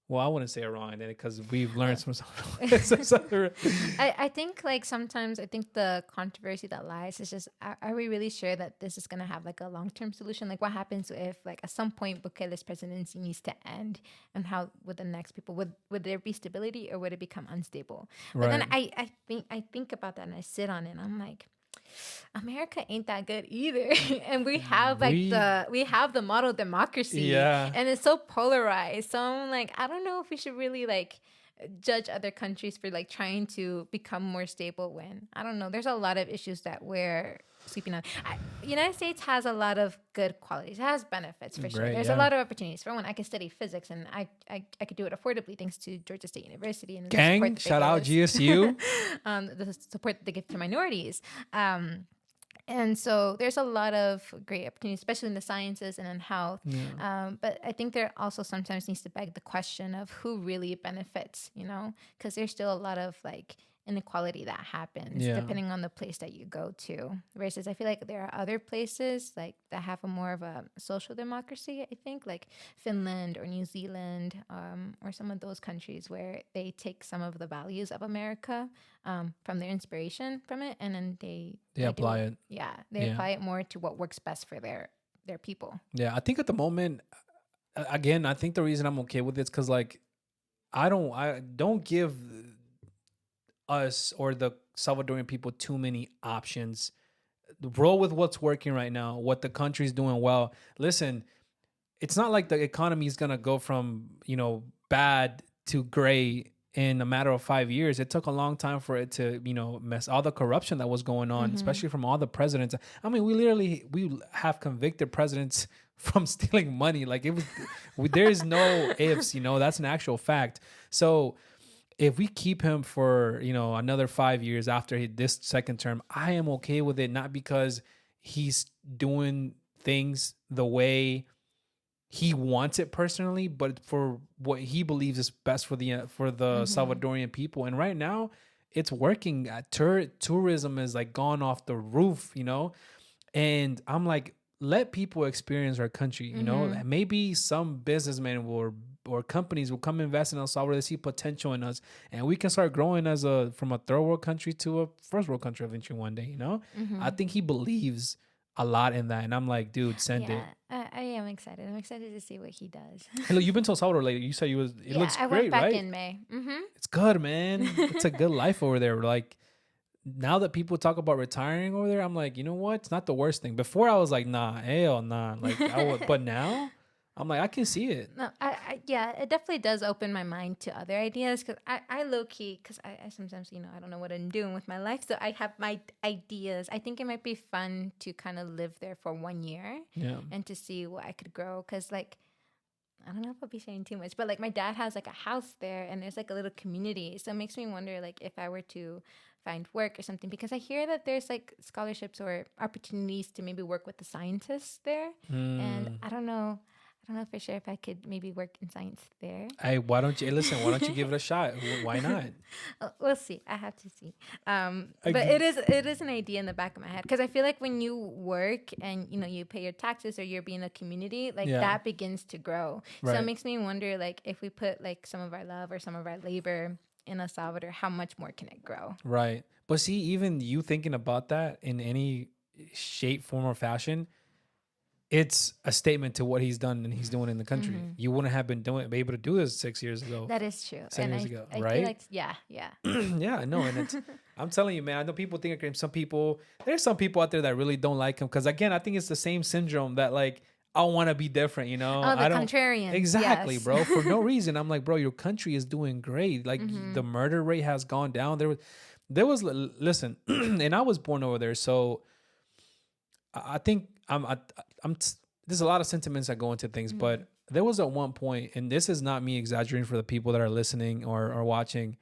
Well, I wouldn't say a wrong identity because we've learned some. I think like sometimes I think the controversy that lies is just are we really sure that this is gonna have like a long-term solution? Like what happens if like at some point Bukele's presidency needs to end and how would the next people would there be stability or would it become unstable? But then I think about that and I sit on it and I'm like America ain't that good either. And we have like we have the model democracy. Yeah. And it's so polarized. So I'm like, I don't know if we should really like judge other countries for like trying to become more stable when I don't know. There's a lot of issues that we're sleeping on. United States has a lot of good qualities. It has benefits for sure. There's a lot of opportunities. For one, I could study physics and I could do it affordably thanks to Georgia State University and Gang, shout out GSU. the support that they give to minorities. And so there's a lot of great opportunities, especially in the sciences and in health. Yeah. But I think there also sometimes needs to beg the question of who really benefits, you know, because there's still a lot of like inequality that happens depending on the place that you go to. Versus I feel like there are other places like that have a more of a social democracy, I think, like Finland or New Zealand or some of those countries where they take some of the values of America from their inspiration from it and then they apply it. Yeah, they apply it more to what works best for their people. Yeah, I think at the moment, again, I think the reason I'm okay with it is because like I don't give us or the Salvadorian people too many options. Roll with what's working right now, what the country's doing well. Listen, it's not like the economy is gonna go from bad to great in a matter of 5 years. It took a long time for it to mess all the corruption that was going on, especially from all the presidents. I mean, we have convicted presidents from stealing money. Like there is no ifs. That's an actual fact. So if we keep him for another 5 years after this second term, I am okay with it. Not because he's doing things the way he wants it personally, but for what he believes is best for the Salvadorian people. And right now, it's working. Tourism is like gone off the roof, And I'm like, let people experience our country. Maybe some businessmen or companies will come invest in El Salvador. They see potential in us, and we can start growing from a third world country to a first world country eventually one day. I think he believes a lot in that, and I'm like, dude, send it. I am excited. I'm excited to see what he does. Hey, look, you've been to El Salvador lately. You said it looks I great, went back right? in May. It's good, man. It's a good life over there. Like, now that people talk about retiring over there, I'm like, you know what? It's not the worst thing. Before I was like, nah, hell nah. Like, but now I'm like, I can see it. No, it definitely does open my mind to other ideas because I low key, because I sometimes, I don't know what I'm doing with my life. So I have my ideas. I think it might be fun to kind of live there for 1 year and to see what I could grow. Because like, I don't know if I'll be saying too much, but like my dad has like a house there and there's like a little community. So it makes me wonder like if I were to find work or something, because I hear that there's like scholarships or opportunities to maybe work with the scientists there. And I don't know for sure if I could maybe work in science there. Hey, why don't you give it a shot? Why not? We'll see. I have to see. But it is an idea in the back of my head because I feel like when you work and you pay your taxes or you're being a community, like that begins to grow. Right. So it makes me wonder like if we put like some of our love or some of our labor in El Salvador, how much more can it grow? Right. But see, even you thinking about that in any shape, form, or fashion, it's a statement to what he's done and he's doing in the country. Mm-hmm. You wouldn't have been be able to do this 6 years ago, That is true. 7 years ago, I feel right? like, yeah. Yeah, I know. And it's, I'm telling you, man, I know people think there's some people out there that really don't like him. Cause again, I think it's the same syndrome that like, I want to be different, you know? Oh, the I don't. contrarian. Exactly, Yes. bro. For no reason. I'm like, bro, your country is doing great. Like the murder rate has gone down. Listen, and I was born over there. So I think there's a lot of sentiments that go into things, but there was at one point, and this is not me exaggerating for the people that are listening or watching.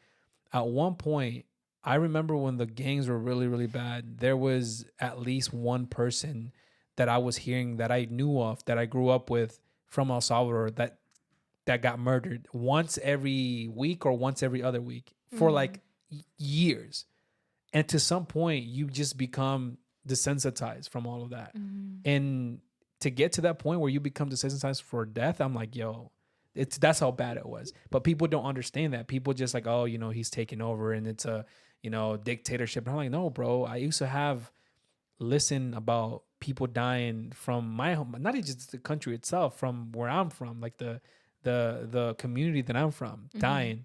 At one point, I remember when the gangs were really, really bad, there was at least one person that I was hearing that I knew of, that I grew up with from El Salvador, that got murdered once every week or once every other week for like years. And to some point, you just become desensitized from all of that. And to get to that point where you become desensitized for death, I'm like, yo, that's how bad it was. But people don't understand that. People just like, oh, you know, he's taking over and it's a, you know, dictatorship. And I'm like, no, bro. I used to listen about people dying from my home, not even just the country itself, from where I'm from, like the community that I'm from, dying,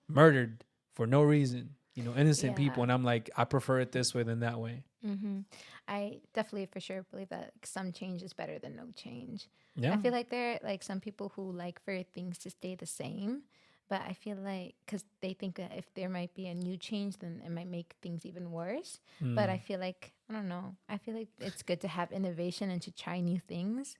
murdered for no reason, you know, innocent people. And I'm like, I prefer it this way than that way. I definitely for sure believe that some change is better than no change. Yeah. I feel like there are like some people who like for things to stay the same, but I feel like because they think that if there might be a new change, then it might make things even worse. But I feel like, I don't know, I feel like it's good to have innovation and to try new things.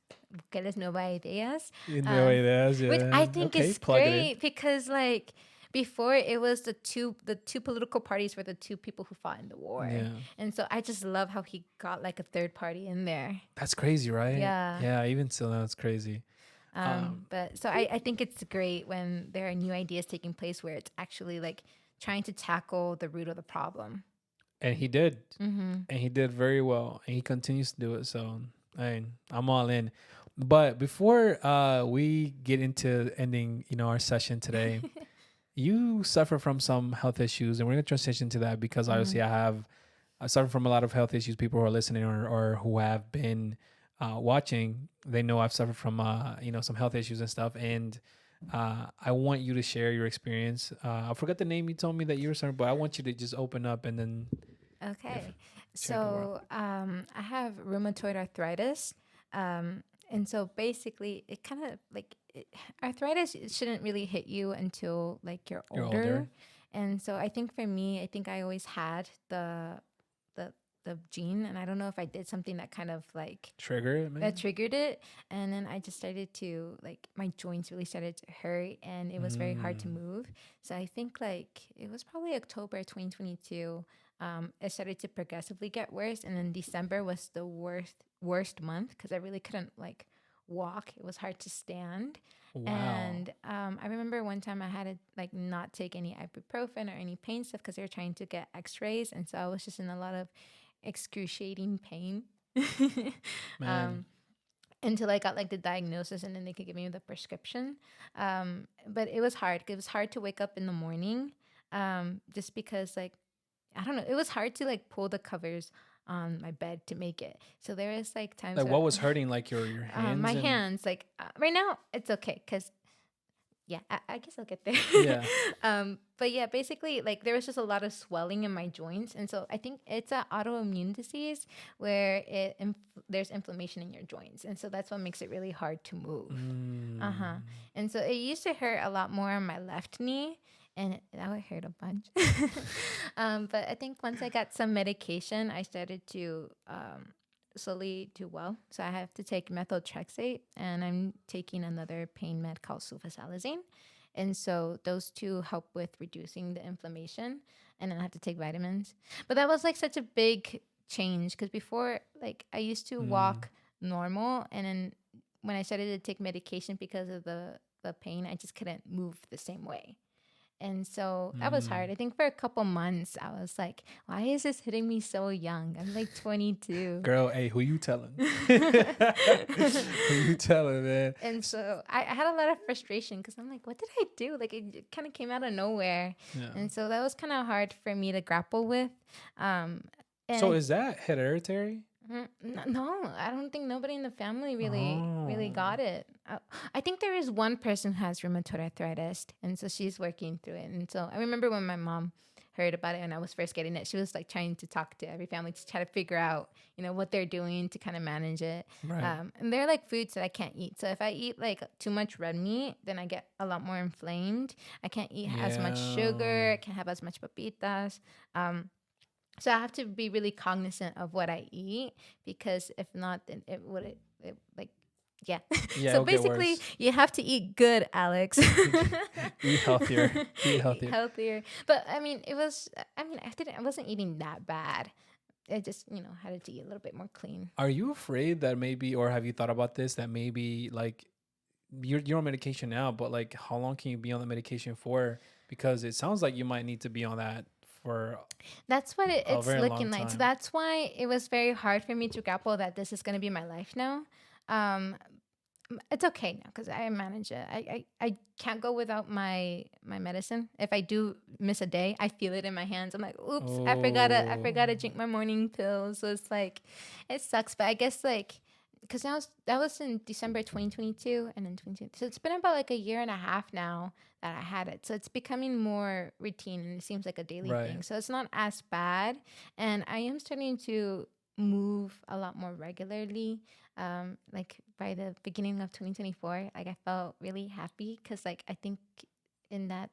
Que les nuevas ideas. Which I think is great because like, before it was the two political parties were the two people who fought in the war. Yeah. And so I just love how he got like a third party in there. That's crazy, right? Yeah. Yeah, even still now it's crazy. But so I think it's great when there are new ideas taking place where it's actually like trying to tackle the root of the problem. And he did. And he did very well. And he continues to do it. So I'm all in. But before we get into ending, you know, our session today, you suffer from some health issues, and we're going to transition to that because obviously I suffer from a lot of health issues. People who are listening or who have been watching, they know I've suffered from, you know, some health issues and stuff. And I want you to share your experience. I forgot the name you told me that you were suffering, but I want you to just open up and then. Okay. So I have rheumatoid arthritis. And so basically it kind of like arthritis shouldn't really hit you until like you're older. And so I think for me, I always had the gene, and I don't know if I did something that kind of like triggered it. And then I just started to like, my joints really started to hurt and it was very hard to move. So I think like it was probably October 2022. It started to progressively get worse. And then December was the worst month because I really couldn't like walk. It was hard to stand. Wow. And I remember one time I had to like not take any ibuprofen or any pain stuff because they were trying to get x-rays. And so I was just in a lot of excruciating pain until I got like the diagnosis and then they could give me the prescription. But it was hard. It was hard to wake up in the morning just because like, I don't know, it was hard to like pull the covers on my bed to make it. So there was like times like what was hurting, like your hands? My hands, like right now it's okay because yeah, I guess I'll get there. Yeah. But yeah, basically like there was just a lot of swelling in my joints, and so I think it's an autoimmune disease where there's inflammation in your joints, and so that's what makes it really hard to move. And so it used to hurt a lot more on my left knee. And that would hurt a bunch. But I think once I got some medication, I started to slowly do well. So I have to take methotrexate, and I'm taking another pain med called sulfasalazine. And so those two help with reducing the inflammation. And then I have to take vitamins. But that was like such a big change because before, like I used to walk normal. And then when I started to take medication because of the pain, I just couldn't move the same way. And so that was hard. I think for a couple months, I was like, why is this hitting me so young? I'm like 22. Girl, hey, who you telling? Who you telling, man? And so I had a lot of frustration because I'm like, what did I do? Like it kind of came out of nowhere. Yeah. And so that was kind of hard for me to grapple with. So is that hereditary? No, I don't think nobody in the family really Oh, got it. I think there is one person who has rheumatoid arthritis, and so she's working through it. And so I remember when my mom heard about it and I was first getting it, she was like trying to talk to every family to try to figure out, what they're doing to kind of manage it. right. And they're like foods that I can't eat. So if I eat like too much red meat, then I get a lot more inflamed. I can't eat as much Yeah. sugar. I can't have as much papitas. Um, so I have to be really cognizant of what I eat because if not, then it like, yeah. Yeah, So it'll get basically, worse. you have to eat good, Alex. Eat healthier. Eat Eat healthier. healthier. But I mean, I wasn't eating that bad. I just, had to eat a little bit more clean. Are you afraid that maybe, or have you thought about this, that maybe like you're on medication now, but like how long can you be on the medication for? Because it sounds like you might need to be on that for That's what a it's very long looking like. So time. that's why it was very hard for me to grapple that this is going to be my life now. Um, it's okay now because I manage it. I can't go without my medicine. If I do miss a day, I feel it in my hands. I'm like, oops, I Oh, forgot to drink my morning pills. So it's like, it sucks. But I guess like, because that was in December 2022 and then 2020. So it's been about like a year and a half now that I had it. So it's becoming more routine and it seems like a daily right. thing. So it's not as bad. And I am starting to move a lot more regularly. Like by the beginning of 2024, like I felt really happy because like I think in that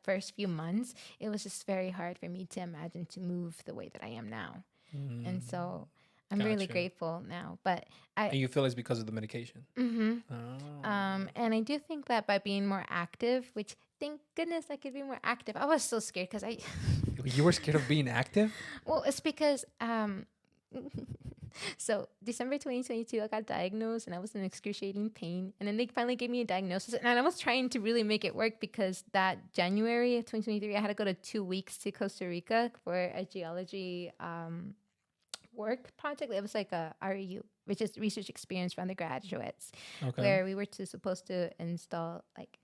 first few months, it was just very hard for me to imagine to move the way that I am now. And Mm, so I'm really gotcha. grateful now. But I And you feel it's because of the medication. mm-hmm. Oh. And I do think that by being more active, which thank goodness I could be more active. I was so scared because I You were scared of being active? well, it's because so December 2022, I got diagnosed and I was in excruciating pain. And then they finally gave me a diagnosis. And I was trying to really make it work because that January of 2023, I had to go to 2 weeks to Costa Rica for a geology work project. It was like a REU, which is research experience for undergraduates, Okay. where we were supposed to install like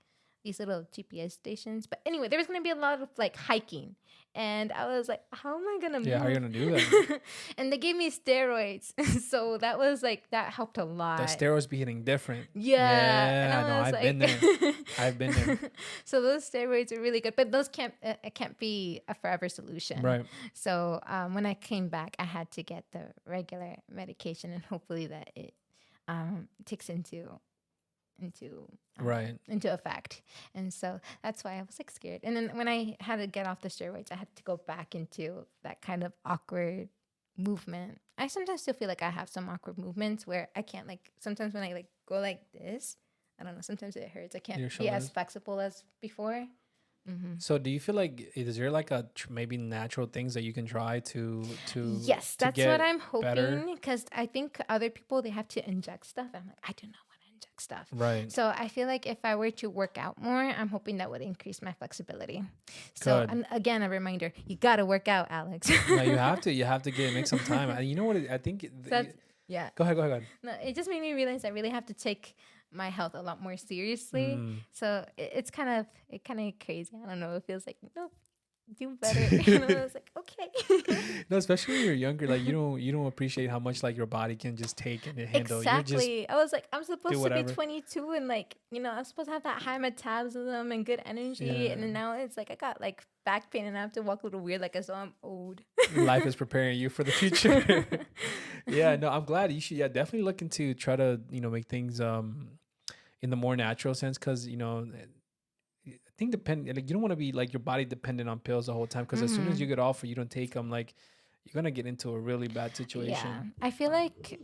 these little GPS stations. But anyway, there was going to be a lot of like hiking. And I was like, how am I going to Yeah, how are you move? gonna do that? And they gave me steroids. So that was like, that helped a The lot. steroids be hitting different. Yeah. And Yeah, I know. I was I've been like, there. I've been there. so those steroids are really good, but those can't be a forever solution. Right. So when I came back, I had to get the regular medication, and hopefully that it takes into Right. into effect. And so that's why I was like scared. And then when I had to get off the steroids, I had to go back into that kind of awkward movement. I sometimes still feel like I have some awkward movements where I can't like sometimes when I like go like this, I don't know, sometimes it hurts. I can't Your be as shoulders. flexible as before. Mm-hmm. So do you feel like is there like a maybe natural things that you can try Yes, to that's what get I'm better? hoping because I think other people they have to inject stuff. I'm like, I do not want to inject stuff. Right. So I feel like if I were to work out more, I'm hoping that would increase my flexibility. So Good. and again, a reminder: you got to work out, Alex. No, you have to. You have to make some time. You know what? I think. So that's yeah. Go ahead. Go ahead. No, it just made me realize I really have to take my health a lot more seriously. Mm. So it's kind of crazy. I don't know. It feels like no, do better. And I was like, okay. No, especially when you're younger, like you don't appreciate how much like your body can just take and handle. You're just Exactly. I was like, I'm do supposed to be whatever. 22 and like, I'm supposed to have that high metabolism and good energy. Yeah. And then now it's like I got like back pain and I have to walk a little weird, like as though I'm old. Life is preparing you for the future. Yeah, no, I'm glad you should. Yeah, definitely looking to try to make things in the more natural sense because I think like you don't want to be like your body dependent on pills the whole time because as soon as Mm-hmm. you get off or you don't take them, like you're gonna get into a really bad Yeah. situation. I feel like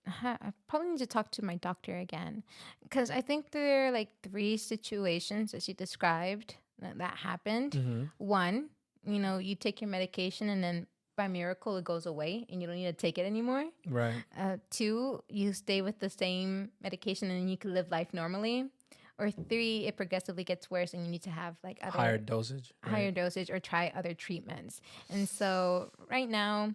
I probably need to talk to my doctor again because I think there are like three situations that she described that happened. Mm-hmm. One, you take your medication and then by miracle it goes away and you don't need to take it anymore. Right. Two, you stay with the same medication and you can live life normally. Or three, it progressively gets worse and you need to have like other Higher dosage. higher Right. dosage or try other treatments. And so right now,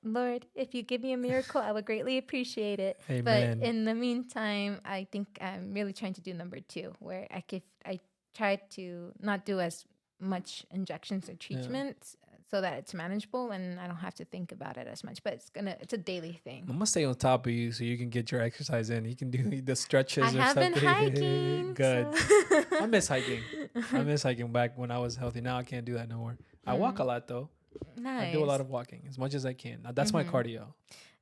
Lord, if you give me a miracle, I would greatly appreciate it. But Amen. in the meantime, I think I'm really trying to do number two, where I try to not do as much injections or Yeah. treatments. so that it's manageable and I don't have to think about it as much. But it's a daily thing. I'm gonna stay on top of you so you can get your exercise in. You can do the stretches I or have something. been hiking. Good. So. I miss hiking. I miss hiking back when I was healthy. Now I can't do that no more. I walk a lot though. Nice. I do a lot of walking as much as I can. That's my cardio.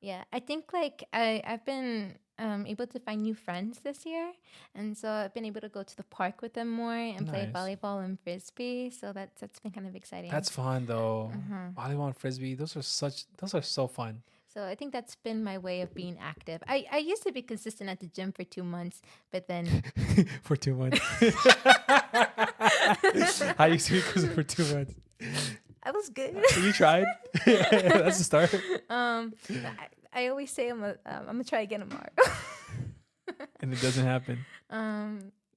Yeah, I think like I've been able to find new friends this year, and so I've been able to go to the park with them more and play volleyball and frisbee. So that's been kind of exciting. That's fun though. Volleyball and frisbee, those are so fun. So I think that's been my way of being active. I used to be consistent at the gym for 2 months, but then for 2 months. I used to be consistent for 2 months. I was good. You tried. That's the start. I always say I'm gonna try again tomorrow. And it doesn't happen.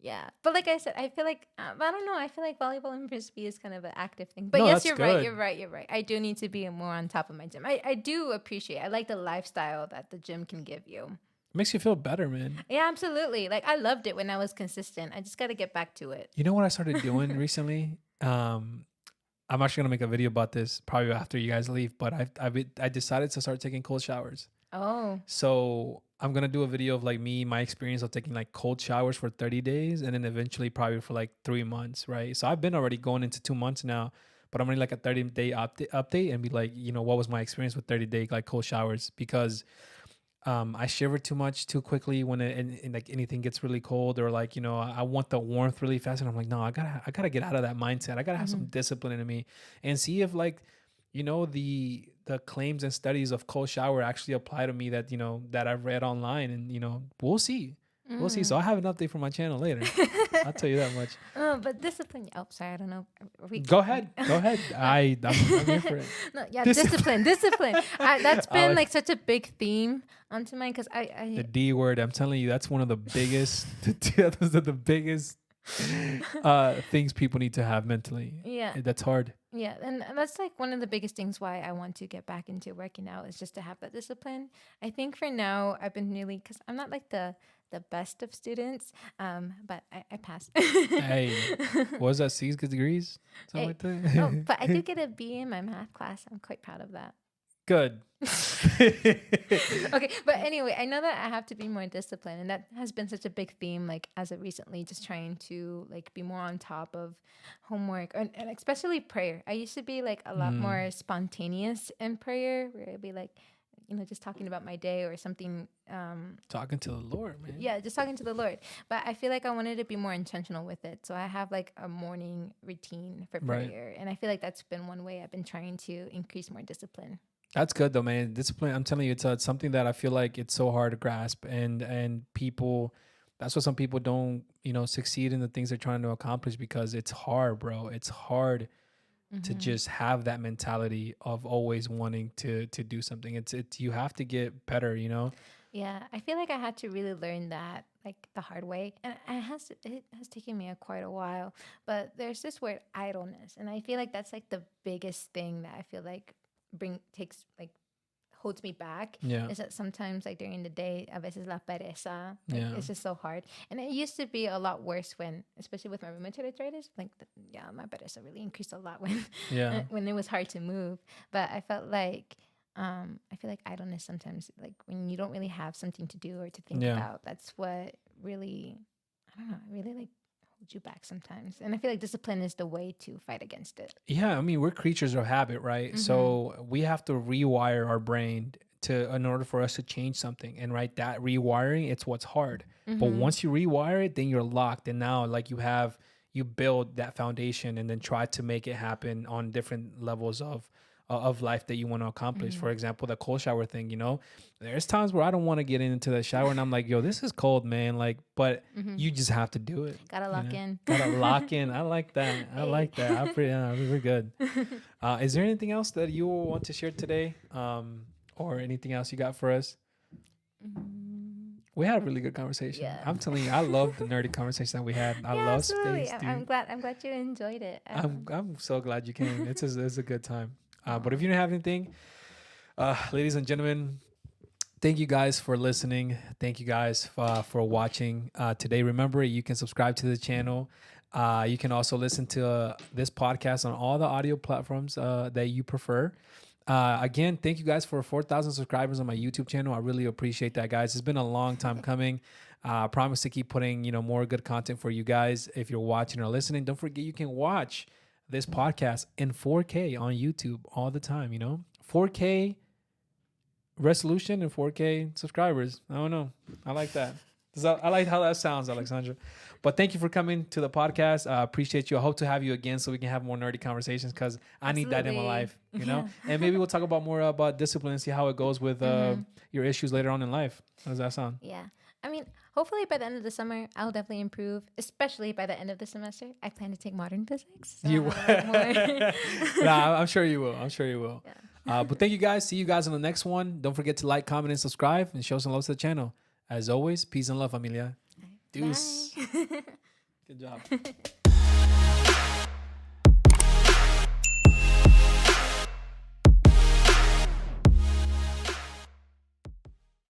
Yeah, but like I said, I feel like I don't know. I feel like volleyball and frisbee is kind of an active thing. But no, yes, you're good. right. You're right. I do need to be more on top of my gym. I do appreciate. I like the lifestyle that the gym can give you. It makes you feel better, man. Yeah, absolutely. Like I loved it when I was consistent. I just got to get back to it. You know what I started doing recently? I'm actually gonna make a video about this probably after you guys leave. But I decided to start taking cold showers. Oh. So I'm gonna do a video of like my experience of taking like cold showers for 30 days, and then eventually probably for like 3 months, right? So I've been already going into 2 months now, but I'm gonna like a 30-day update and be like, what was my experience with 30-day like cold showers? Because I shiver too much too quickly when and like anything gets really cold, or like I want the warmth really fast, and I'm like, no, I gotta get out of that mindset. I gotta have some discipline in me and see if like the claims and studies of cold shower actually apply to me that that I've read online, and we'll see. We'll see. So I'll have an update for my channel later. I'll tell you that much. Oh, but discipline. Oh, sorry. I don't know. Go ahead. I'm here for it. No, yeah, discipline. That's been like such a big theme onto mine because I the D word. I'm telling you, that's one of the biggest. Those are the biggest things people need to have mentally. Yeah, that's hard. Yeah, and that's like one of the biggest things why I want to get back into working out is just to have that discipline. I think for now I've been really, because I'm not like the best of students, but I passed. Hey, what was that? 6 degrees? Something like that? Oh, but I did get a B in my math class. I'm quite proud of that. Good. Okay, but anyway, I know that I have to be more disciplined, and that has been such a big theme, like as of recently, just trying to like be more on top of homework and especially prayer. I used to be like a lot more spontaneous in prayer, where I'd be like, just talking about my day or something. Talking to the Lord, man. Yeah, just talking to the Lord. But I feel like I wanted to be more intentional with it. So I have like a morning routine for prayer. Right. And I feel like that's been one way I've been trying to increase more discipline. That's good though, man. Discipline. I'm telling you, it's something that I feel like it's so hard to grasp, and people. That's why some people don't, succeed in the things they're trying to accomplish, because it's hard, bro. It's hard to just have that mentality of always wanting to do something. It's you have to get better, Yeah, I feel like I had to really learn that like the hard way, and it has taken me quite a while. But there's this word idleness, and I feel like that's like the biggest thing that I feel like holds me back. Yeah, is that sometimes like during the day, a veces la pereza, it's just so hard. And it used to be a lot worse when, especially with my rheumatoid arthritis, like my pereza really increased a lot when when it was hard to move. But I felt like I feel like idleness sometimes, like when you don't really have something to do or to think about, that's what really, I don't know, really like hold you back sometimes. And I feel like discipline is the way to fight against it. Yeah, I mean, we're creatures of habit, right? So we have to rewire our brain in order for us to change something. And that rewiring, it's what's hard. But once you rewire it, then you're locked. And now like you build that foundation and then try to make it happen on different levels of life that you want to accomplish. For example, the cold shower thing, there's times where I don't want to get into the shower and I'm like, yo, this is cold, man. Like, but you just have to do it. Gotta lock in. Gotta lock in. I like that. I like that. We're good. Is there anything else that you want to share today? Or anything else you got for us? We had a really good conversation. Yeah. I'm telling you, I love the nerdy conversation that we had. I love absolutely. space, dude. I'm glad you enjoyed it. I'm so glad you came. It's a good time. But if you don't have anything, ladies and gentlemen, thank you guys for listening. Thank you guys for watching today. Remember, you can subscribe to the channel. You can also listen to this podcast on all the audio platforms that you prefer. Again, thank you guys for 4,000 subscribers on my YouTube channel. I really appreciate that, guys. It's been a long time coming. I promise to keep putting, more good content for you guys. If you're watching or listening, don't forget you can watch this podcast in 4K on YouTube all the time, 4K resolution and 4K subscribers. I don't know. I like that. I like how that sounds, Alexandra. But thank you for coming to the podcast. I appreciate you. I hope to have you again so we can have more nerdy conversations because I need that in my life, And maybe we'll talk about more about discipline and see how it goes with your issues later on in life. How does that sound? Yeah. I mean, hopefully by the end of the summer, I'll definitely improve, especially by the end of the semester. I plan to take modern physics. So You will. Nah, I'm sure you will. Yeah. But thank you guys. See you guys on the next one. Don't forget to like, comment, and subscribe and show some love to the channel. As always, peace and love, familia. Deuce. Good job.